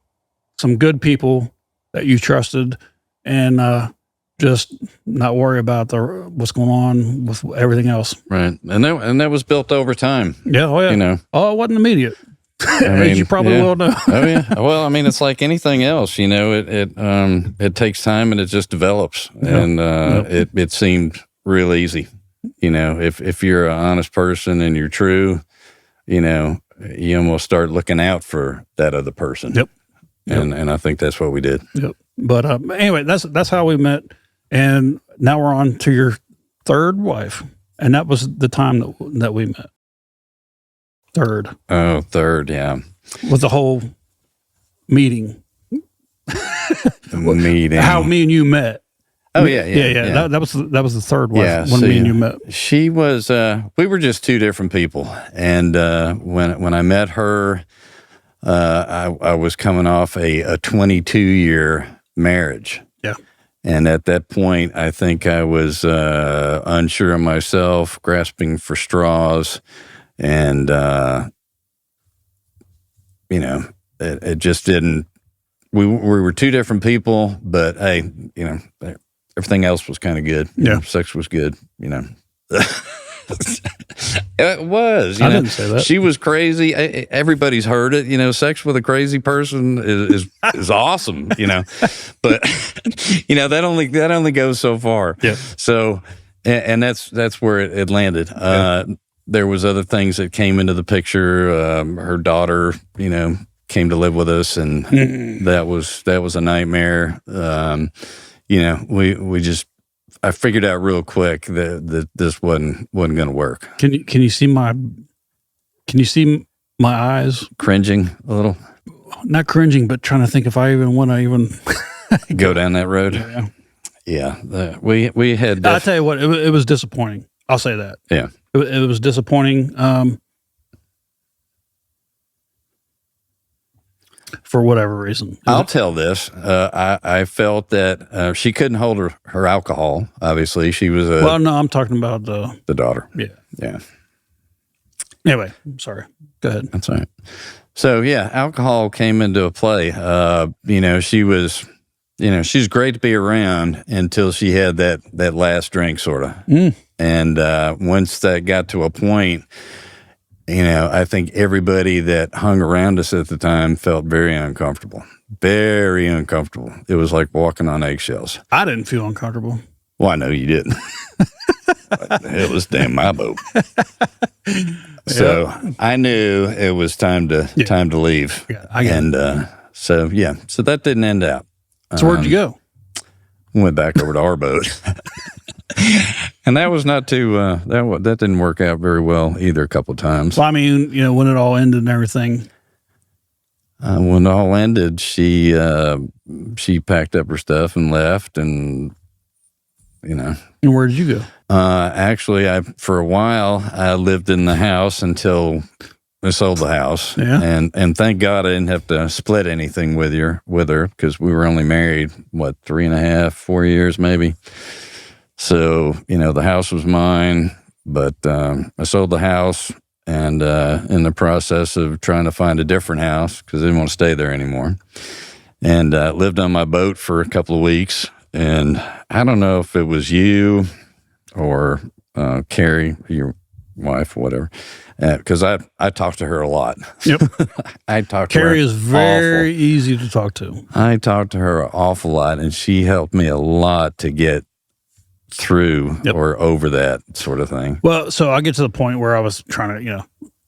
some good people that you trusted, and just not worry about what's going on with everything else. Right. And that was built over time. Yeah. Oh yeah. Oh, it wasn't immediate. As you probably will know. Oh yeah. Well, I mean, it's like anything else, it takes time and it just develops. Yeah. And it seemed real easy. If you're an honest person and you're true, you almost start looking out for that other person. Yep. And I think that's what we did. Yep. But anyway, that's how we met. And now we're on to your third wife. And that was the time that we met. Third. Oh, third, yeah. With the whole meeting. Meeting. How me and you met. Oh yeah. That was the third wife when me and you met. She was. We were just two different people, and when I met her, I was coming off a 22-year marriage. Yeah. And at that point, I think I was unsure of myself, grasping for straws, and it just didn't. We were two different people, but hey, everything else was kind of good. Yeah. Sex was good, It was. I didn't say that. She was crazy. Everybody's heard it. Sex with a crazy person is awesome. But that only goes so far. Yeah. So, and that's where it landed. There was other things that came into the picture. Her daughter, came to live with us, and that was a nightmare. We just. I figured out real quick that this wasn't going to work. Can you see my eyes cringing a little? Not cringing, but trying to think if I even want to even go down that road. Yeah. We had. I'll tell you what, it was disappointing. I'll say that. Yeah, it was disappointing. For whatever reason. I'll tell this. I felt that she couldn't hold her alcohol. Obviously, she was well, no, I'm talking about the daughter. Yeah. Anyway, I'm sorry. Go ahead. That's all right. So, yeah, alcohol came into play. She was she's great to be around until she had that last drink, sort of. And once that got to a point, I think everybody that hung around us at the time felt very uncomfortable. Very uncomfortable. It was like walking on eggshells. I didn't feel uncomfortable. Well, I know you didn't. It was damn my boat. So I knew it was time to leave. Yeah, so that didn't end out. So where'd you go? Went back over to our boat. And that was not too, that didn't work out very well either a couple of times. Well, I mean, when it all ended and everything. When it all ended, she packed up her stuff and left, and And where did you go? Actually, for a while, I lived in the house until I sold the house. Yeah. And thank God I didn't have to split anything with her because we were only married, 3.5, 4 years maybe. So, the house was mine, but I sold the house. And in the process of trying to find a different house because I didn't want to stay there anymore, and lived on my boat for a couple of weeks. And I don't know if it was you or Carrie, your wife, whatever, because I talked to her a lot. Yep. I talked to her. Carrie is very easy to talk to. I talked to her an awful lot, and she helped me a lot to get through or over that sort of thing. Well, so I get to the point where I was trying to,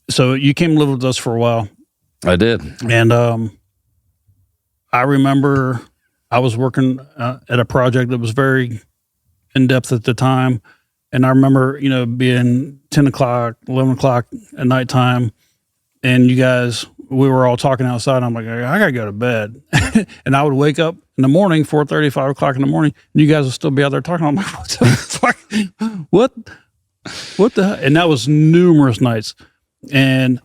so you came to live with us for a while. I did. And I remember I was working at a project that was very in-depth at the time. And I remember, being 10 o'clock, 11 o'clock at nighttime, and you guys, we were all talking outside. I'm like, I got to go to bed. And I would wake up in the morning, 4:30, 5 o'clock in the morning, and you guys would still be out there talking. I'm like, what the fuck? What the? And that was numerous nights. And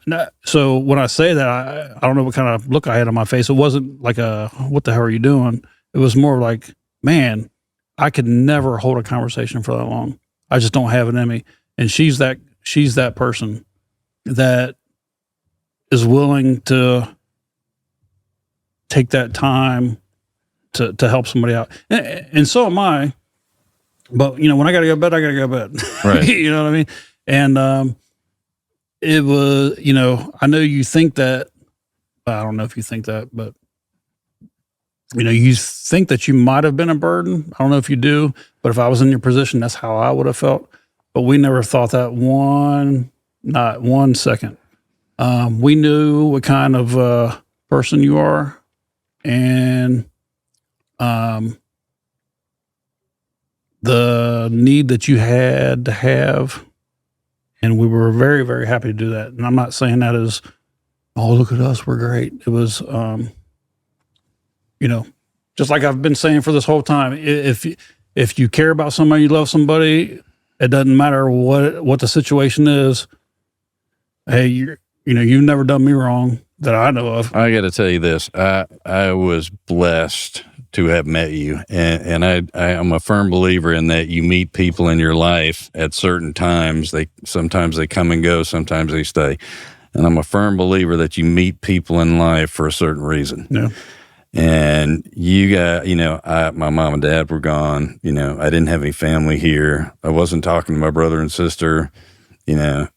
so when I say that, I don't know what kind of look I had on my face. It wasn't like what the hell are you doing? It was more like, man, I could never hold a conversation for that long. I just don't have it in me. And she's that person that is willing to take that time to help somebody out. And so am I. But, when I got to go to bed, I got to go to bed. Right. You know what I mean? And it was, I know you think that, I don't know if you think that, but, you think that you might have been a burden. I don't know if you do, but if I was in your position, that's how I would have felt. But we never thought that not 1 second. We knew what kind of person you are, and the need that you had to have, and we were very, very happy to do that. And I'm not saying that as, oh, look at us, we're great. It was, just like I've been saying for this whole time, if you care about somebody, you love somebody, it doesn't matter what the situation is. Hey, you've never done me wrong that I know of. I got to tell you this. I was blessed to have met you. And I am a firm believer in that you meet people in your life at certain times. Sometimes they come and go, sometimes they stay. And I'm a firm believer that you meet people in life for a certain reason. Yeah. And you got, my mom and dad were gone. I didn't have any family here. I wasn't talking to my brother and sister. Most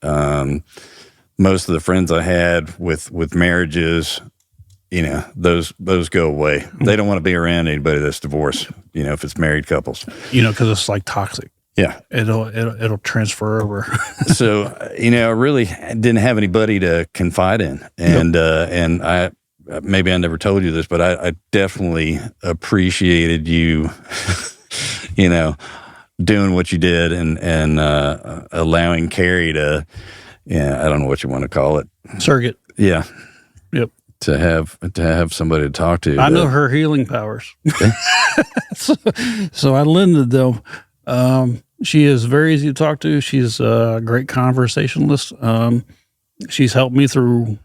of the friends I had with marriages, those go away. They don't want to be around anybody that's divorced, if it's married couples. Because it's like toxic. Yeah. It'll transfer over. So, I really didn't have anybody to confide in. And I maybe I never told you this, but I definitely appreciated you, doing what you did and allowing Carrie to, I don't know what you want to call it. Surrogate. Yeah. Yep. To have somebody to talk to. I know her healing powers. Okay. so I lended them. She is very easy to talk to. She's a great conversationalist. She's helped me through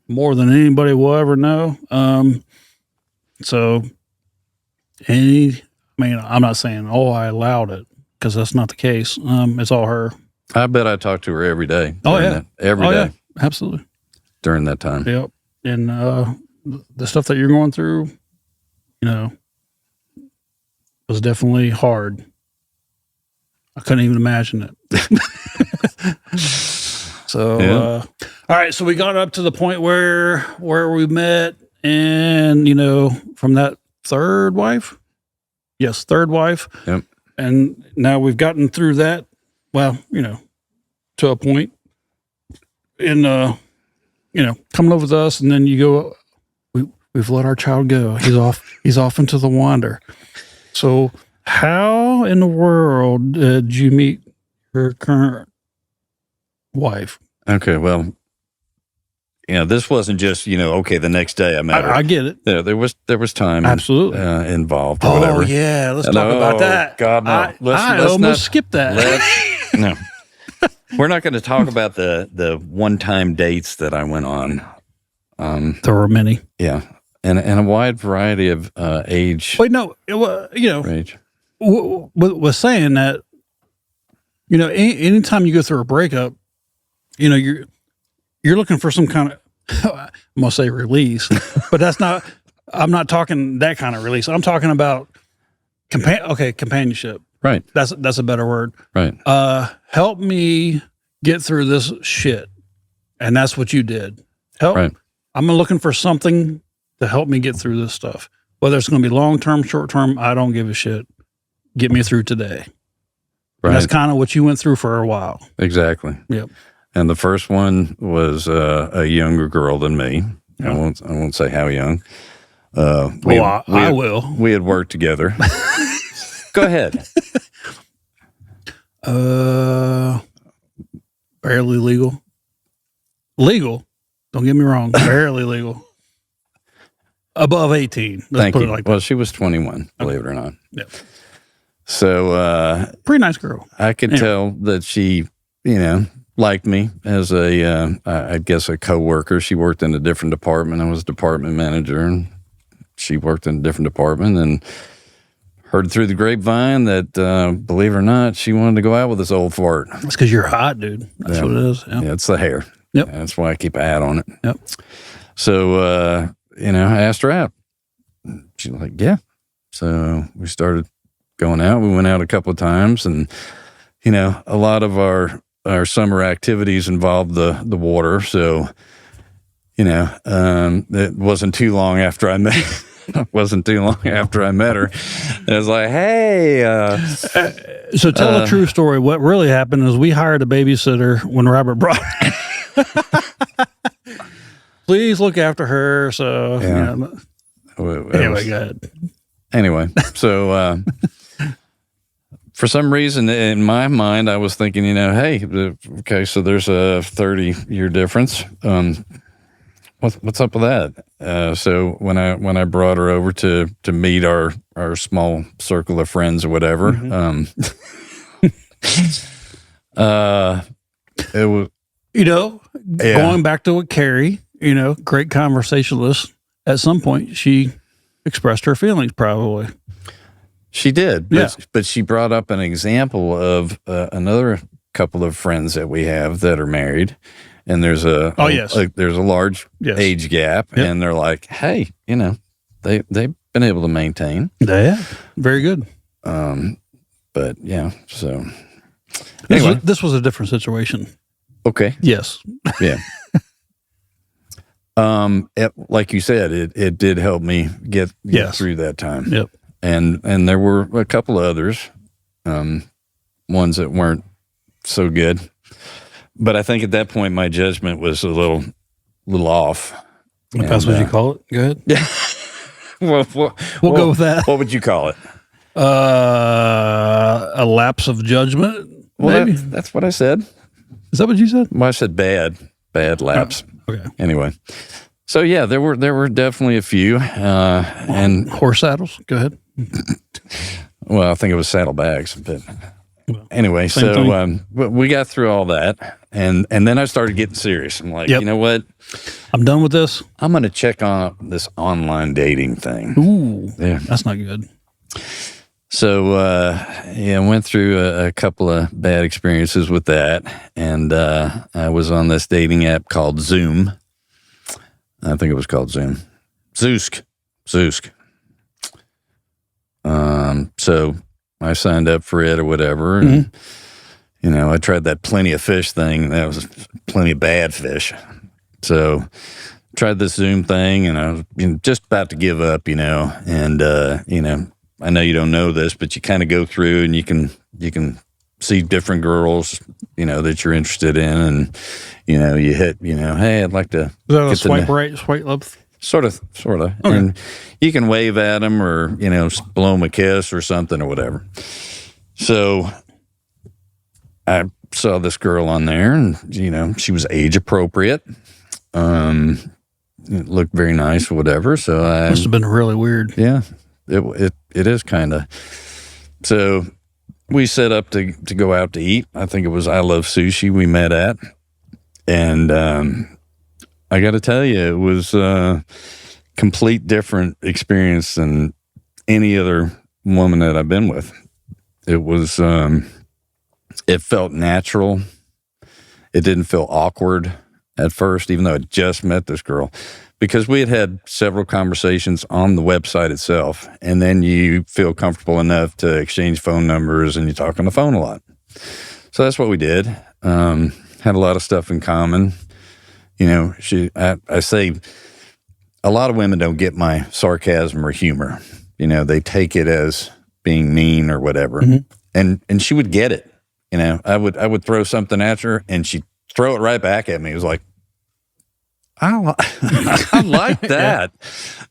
more than anybody will ever know. I'm not saying, I allowed it, because that's not the case. It's all her. I bet I talk to her every day. Oh, yeah. Every day. Yeah. Absolutely. During that time. Yep. And the stuff that you're going through, was definitely hard. I couldn't even imagine it. So, Yeah. all right. So we got up to the point where we met, and from that third wife, third wife, Yep. and now we've gotten through that. Well, to a point, and coming over with us, and then you go, we've let our child go. He's off into the wander. So, how in the world did you meet your current wife? Okay, well, this wasn't just okay. The next day I met her. I get it. Yeah, there was time Absolutely involved. Or whatever. Yeah, let's talk about that. God, no. I almost skipped that. No, we're not going to talk about the one-time dates that I went on. There were many. Yeah, and a wide variety of age. Wait, no, Age. Was saying that anytime you go through a breakup, you're looking for some kind of I'm gonna say release, but that's not. I'm not talking that kind of release. I'm talking about companionship. Right. That's a better word. Right. Help me get through this shit, and that's what you did. Right. I'm looking for something to help me get through this stuff. Whether it's going to be long term, short term, I don't give a shit. Get me through today. Right. And that's kind of what you went through for a while. Exactly. Yep. And the first one was a younger girl than me. I won't say how young. I will. We had worked together. Go ahead. Barely legal. Legal. Don't get me wrong. Barely legal. Above 18. Thank put you. it like Well, she was 21, believe it or not. Yep. So pretty nice girl. I could tell that she, liked me as I guess a coworker. She worked in a different department. I was department manager, and she worked in a different department, and heard through the grapevine that, believe it or not, she wanted to go out with this old fart. That's because you're hot, dude. That's what it is. Yep. Yeah, it's the hair. Yep. That's why I keep a hat on it. Yep. So, I asked her out. She's like, yeah. So we started going out. We went out a couple of times, and, a lot of our summer activities involved the water. So, it wasn't too long after I met her. I was like, hey. So tell the true story. What really happened is we hired a babysitter when Robert brought her. Please look after her. So, anyway, go ahead. Anyway, so for some reason in my mind, I was thinking, hey, okay, so there's a 30-year difference. What's up with that? So when I brought her over to meet our small circle of friends or whatever, it was going back to what Carrie, great conversationalist. At some point, she expressed her feelings. Probably she did, but she brought up an example of another couple of friends that we have that are married. And there's there's a large age gap, and they're like, hey, they've been able to maintain. Yeah, very good. But yeah, so anyway, this was a different situation. Okay. Yes. Yeah. Like you said, it did help me get through that time. Yep. And there were a couple of others, ones that weren't so good. But I think at that point, my judgment was a little off. If that's what you call it, go ahead. Yeah. We'll go with that. What would you call it? A lapse of judgment. Well, maybe that's what I said. Is that what you said? Well, I said bad lapse. Okay. Anyway, so yeah, there were definitely a few, and horse saddles. Go ahead. Well, I think it was saddlebags, but. Anyway, so we got through all that, and then I started getting serious. I'm like, you know what? I'm done with this. I'm going to check on this online dating thing. Ooh, yeah, that's not good. So, I went through a couple of bad experiences with that, and I was on this dating app called Zoom. I think it was called Zoom. Zoosk. So I signed up for it or whatever. And, I tried that plenty of fish thing. That was plenty of bad fish. So tried this Zoom thing, and I was just about to give up, and, I know you don't know this, but you kind of go through and you can see different girls, that you're interested in, and, you hit, hey, I'd like to. Is that a swipe right, swipe left? Sort of. Okay. And you can wave at them or, blow them a kiss or something or whatever. So I saw this girl on there, and, she was age appropriate. It looked very nice or whatever. So I must have been really weird. Yeah, it is kind of. So we set up to go out to eat. I think it was I Love Sushi we met at. And I got to tell you, it was a complete different experience than any other woman that I've been with. It was, it felt natural. It didn't feel awkward at first, even though I just met this girl, because we had several conversations on the website itself, and then you feel comfortable enough to exchange phone numbers, and you talk on the phone a lot. So that's what we did. Had a lot of stuff in common. I say a lot of women don't get my sarcasm or humor. They take it as being mean or whatever. And she would get it. I would throw something at her, and she'd throw it right back at me. It was like, I like that.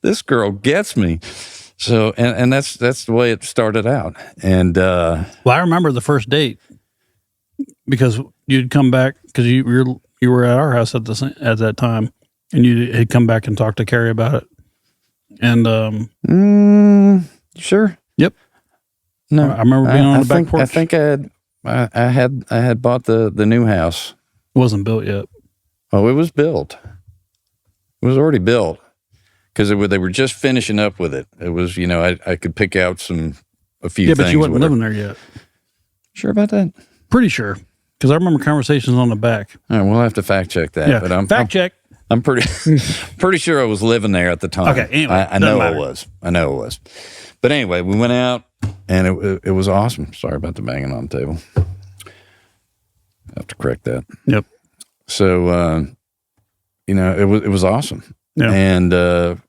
This girl gets me. So, and that's the way it started out. And well, I remember the first date because you'd come back because you were at our house at that time, and you had come back and talked to Carrie about it. And sure. Yep. No, I remember being on the back porch. I think I had bought the new house. It wasn't built yet. Oh, it was built. It was already built because they were just finishing up with it. It was, I could pick out a few things. Yeah, but you wasn't living there yet. Sure about that? Pretty sure. Because I remember conversations on the back. All right, we'll have to fact check that. Yeah, but fact check. I'm pretty sure I was living there at the time. Okay, anyway. I know it was. But anyway, we went out, and it was awesome. Sorry about the banging on the table. I have to correct that. Yep. So, it was awesome. Yeah. And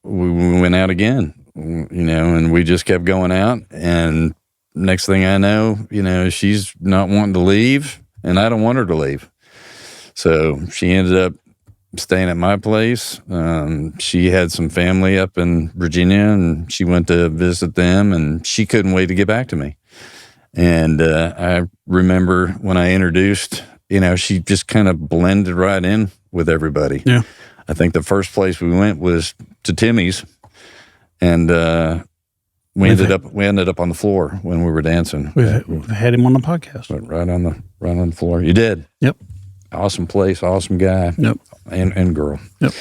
we went out again, and we just kept going out. And next thing I know, she's not wanting to leave, and I don't want her to leave. So she ended up staying at my place. She had some family up in Virginia, and she went to visit them, and she couldn't wait to get back to me. And I remember when I introduced, she just kind of blended right in with everybody. Yeah. I think the first place we went was to Timmy's, and we ended up on the floor when we were dancing. We've had him on the podcast. Right on the floor. You did. Yep. Awesome place, awesome guy. Yep. And girl. Yep.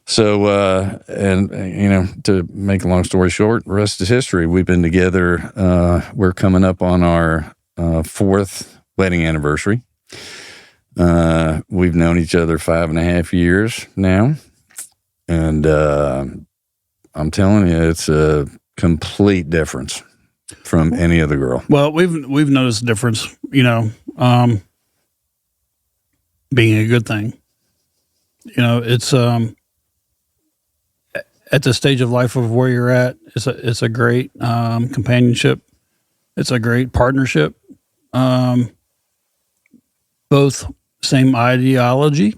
So, to make a long story short, the rest is history. We've been together. We're coming up on our 4th wedding anniversary. We've known each other 5.5 years now. And I'm telling you, it's a complete difference from any other girl. Well, we've noticed a difference, being a good thing. It's at the stage of life of where you're at, it's a great companionship. It's a great partnership. Both same ideology.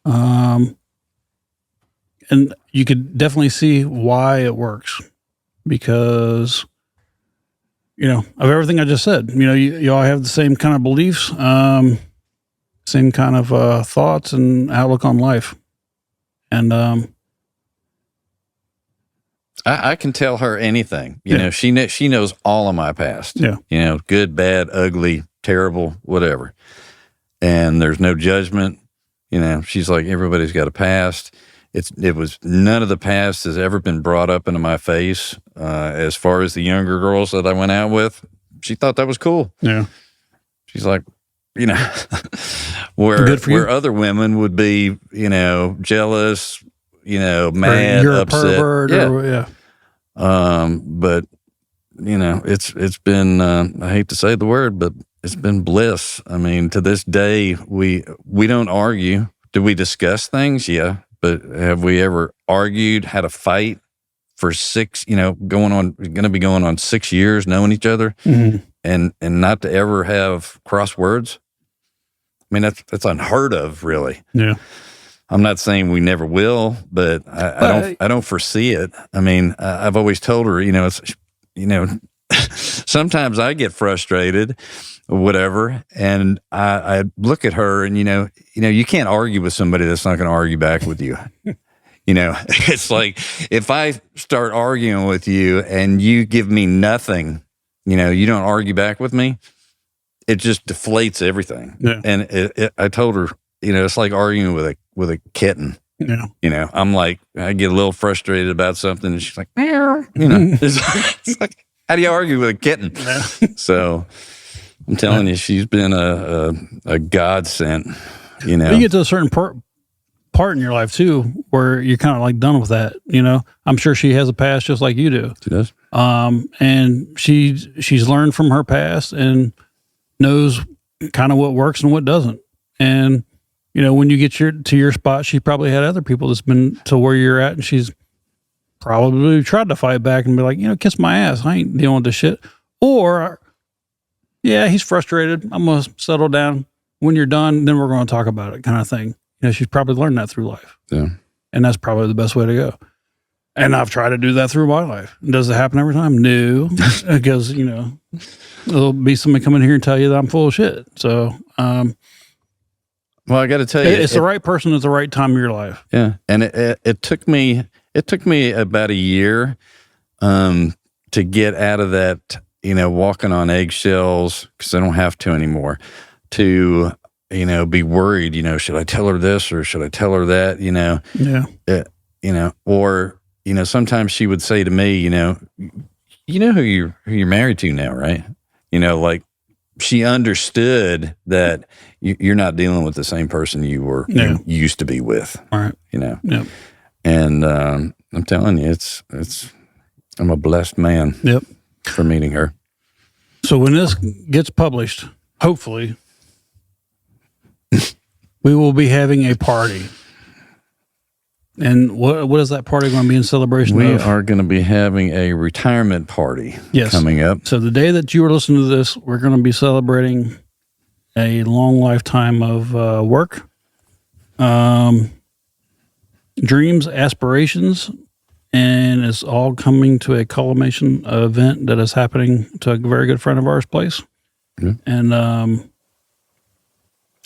And you could definitely see why it works because, of everything I just said, you all have the same kind of beliefs, same kind of thoughts and outlook on life. And I can tell her anything. She knows all of my past. Yeah. Good, bad, ugly, terrible, whatever. And there's no judgment. She's like, everybody's got a past. It was none of the past has ever been brought up into my face. As far as the younger girls that I went out with, she thought that was cool. Yeah. She's like, where other women would be, jealous, mad, you're upset. A pervert yeah. But it's been, I hate to say the word, but it's been bliss. I mean, to this day, we don't argue. Do we discuss things? Yeah. But have we ever argued, had a fight for going to be going on 6 years knowing each other and not to ever have cross words? I mean, that's unheard of, really. Yeah. I'm not saying we never will, but I don't foresee it. I mean, I've always told her, sometimes I get frustrated or whatever, and I look at her and, you can't argue with somebody that's not going to argue back with you. It's like if I start arguing with you and you give me nothing, you don't argue back with me, it just deflates everything. Yeah. And I told her, it's like arguing with a kitten. Yeah. I'm like, I get a little frustrated about something and she's like, meow. It's like, how do you argue with a kitten? Yeah. So I'm telling you, she's been a godsend, You get to a certain part in your life too, where you're kind of like done with that. I'm sure she has a past just like you do. She does. And she's learned from her past and knows kind of what works and what doesn't. And, when you get to your spot, she probably had other people that's been to where you're at, and she's probably tried to fight back and be like, kiss my ass. I ain't dealing with this shit. Or, yeah, he's frustrated. I'm going to settle down. When you're done, then we're going to talk about it, kind of thing. She's probably learned that through life. Yeah. And that's probably the best way to go. And I've tried to do that through my life. Does it happen every time? No. Because, there'll be somebody coming here and tell you that I'm full of shit. So, well, I got to tell you, it's the right person at the right time of your life. Yeah. And it took me about a year, to get out of that, walking on eggshells, because I don't have to anymore, to, be worried, should I tell her this or should I tell her that, Yeah. Or, sometimes she would say to me, who you're married to now, right? Like she understood that you're not dealing with the same person you used to be with, all right. Yep. And, I'm telling you, I'm a blessed man. Yep. For meeting her. So when this gets published, hopefully, we will be having a party. And what is that party going to be in celebration of? We are going to be having a retirement party coming up. So the day that you are listening to this, we're going to be celebrating a long lifetime of work, dreams, aspirations, and it's all coming to a culmination event that is happening to a very good friend of ours' place. Mm-hmm. And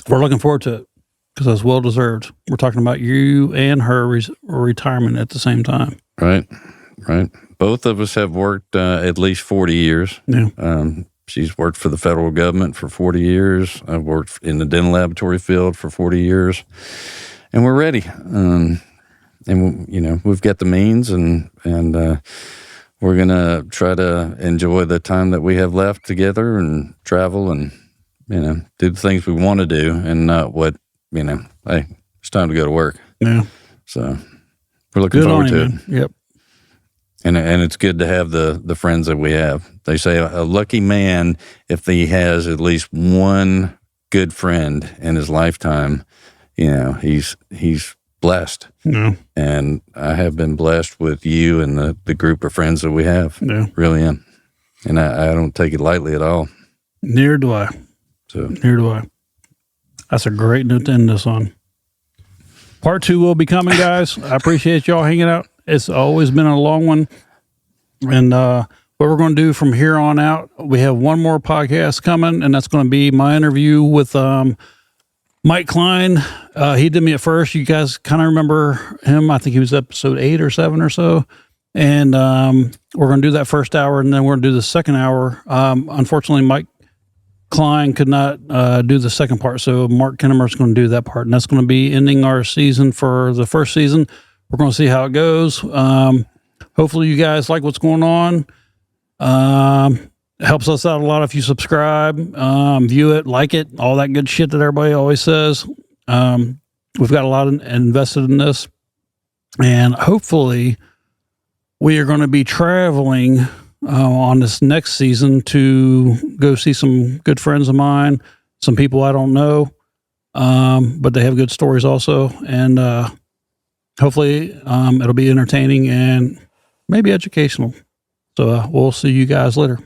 we're looking forward to it because it's well-deserved. We're talking about you and her retirement at the same time. Right. Both of us have worked at least 40 years. Yeah. She's worked for the federal government for 40 years. I've worked in the dental laboratory field for 40 years. And we're ready. And, we've got the means and we're going to try to enjoy the time that we have left together and travel and, do the things we want to do and not what, hey, it's time to go to work. Yeah. So we're looking forward to it. Man. Yep. And it's good to have the friends that we have. They say a lucky man, if he has at least one good friend in his lifetime, he's blessed. Yeah. And I have been blessed with you and the group of friends that we have. Yeah. Really am. And I don't take it lightly at all. Neither do I. Neither do I. That's a great note to end this on. Part 2 will be coming, guys. I appreciate y'all hanging out. It's always been a long one. And what we're going to do from here on out, we have one more podcast coming, and that's going to be my interview with Mike Klein. He did me at first. You guys kind of remember him. I think he was episode 8 or 7 or so. And we're going to do that first hour, and then we're going to do the second hour. Unfortunately, Mike Klein could not do the second part, so Mark Kinnemer's going to do that part, and that's going to be ending our season for the first season. We're going to see how it goes. Hopefully you guys like what's going on. It helps us out a lot if you subscribe, view it, like it, all that good shit that everybody always says. We've got a lot invested in this, and hopefully we are going to be traveling on this next season to go see some good friends of mine, some people I don't know, but they have good stories also. And hopefully it'll be entertaining and maybe educational. So we'll see you guys later.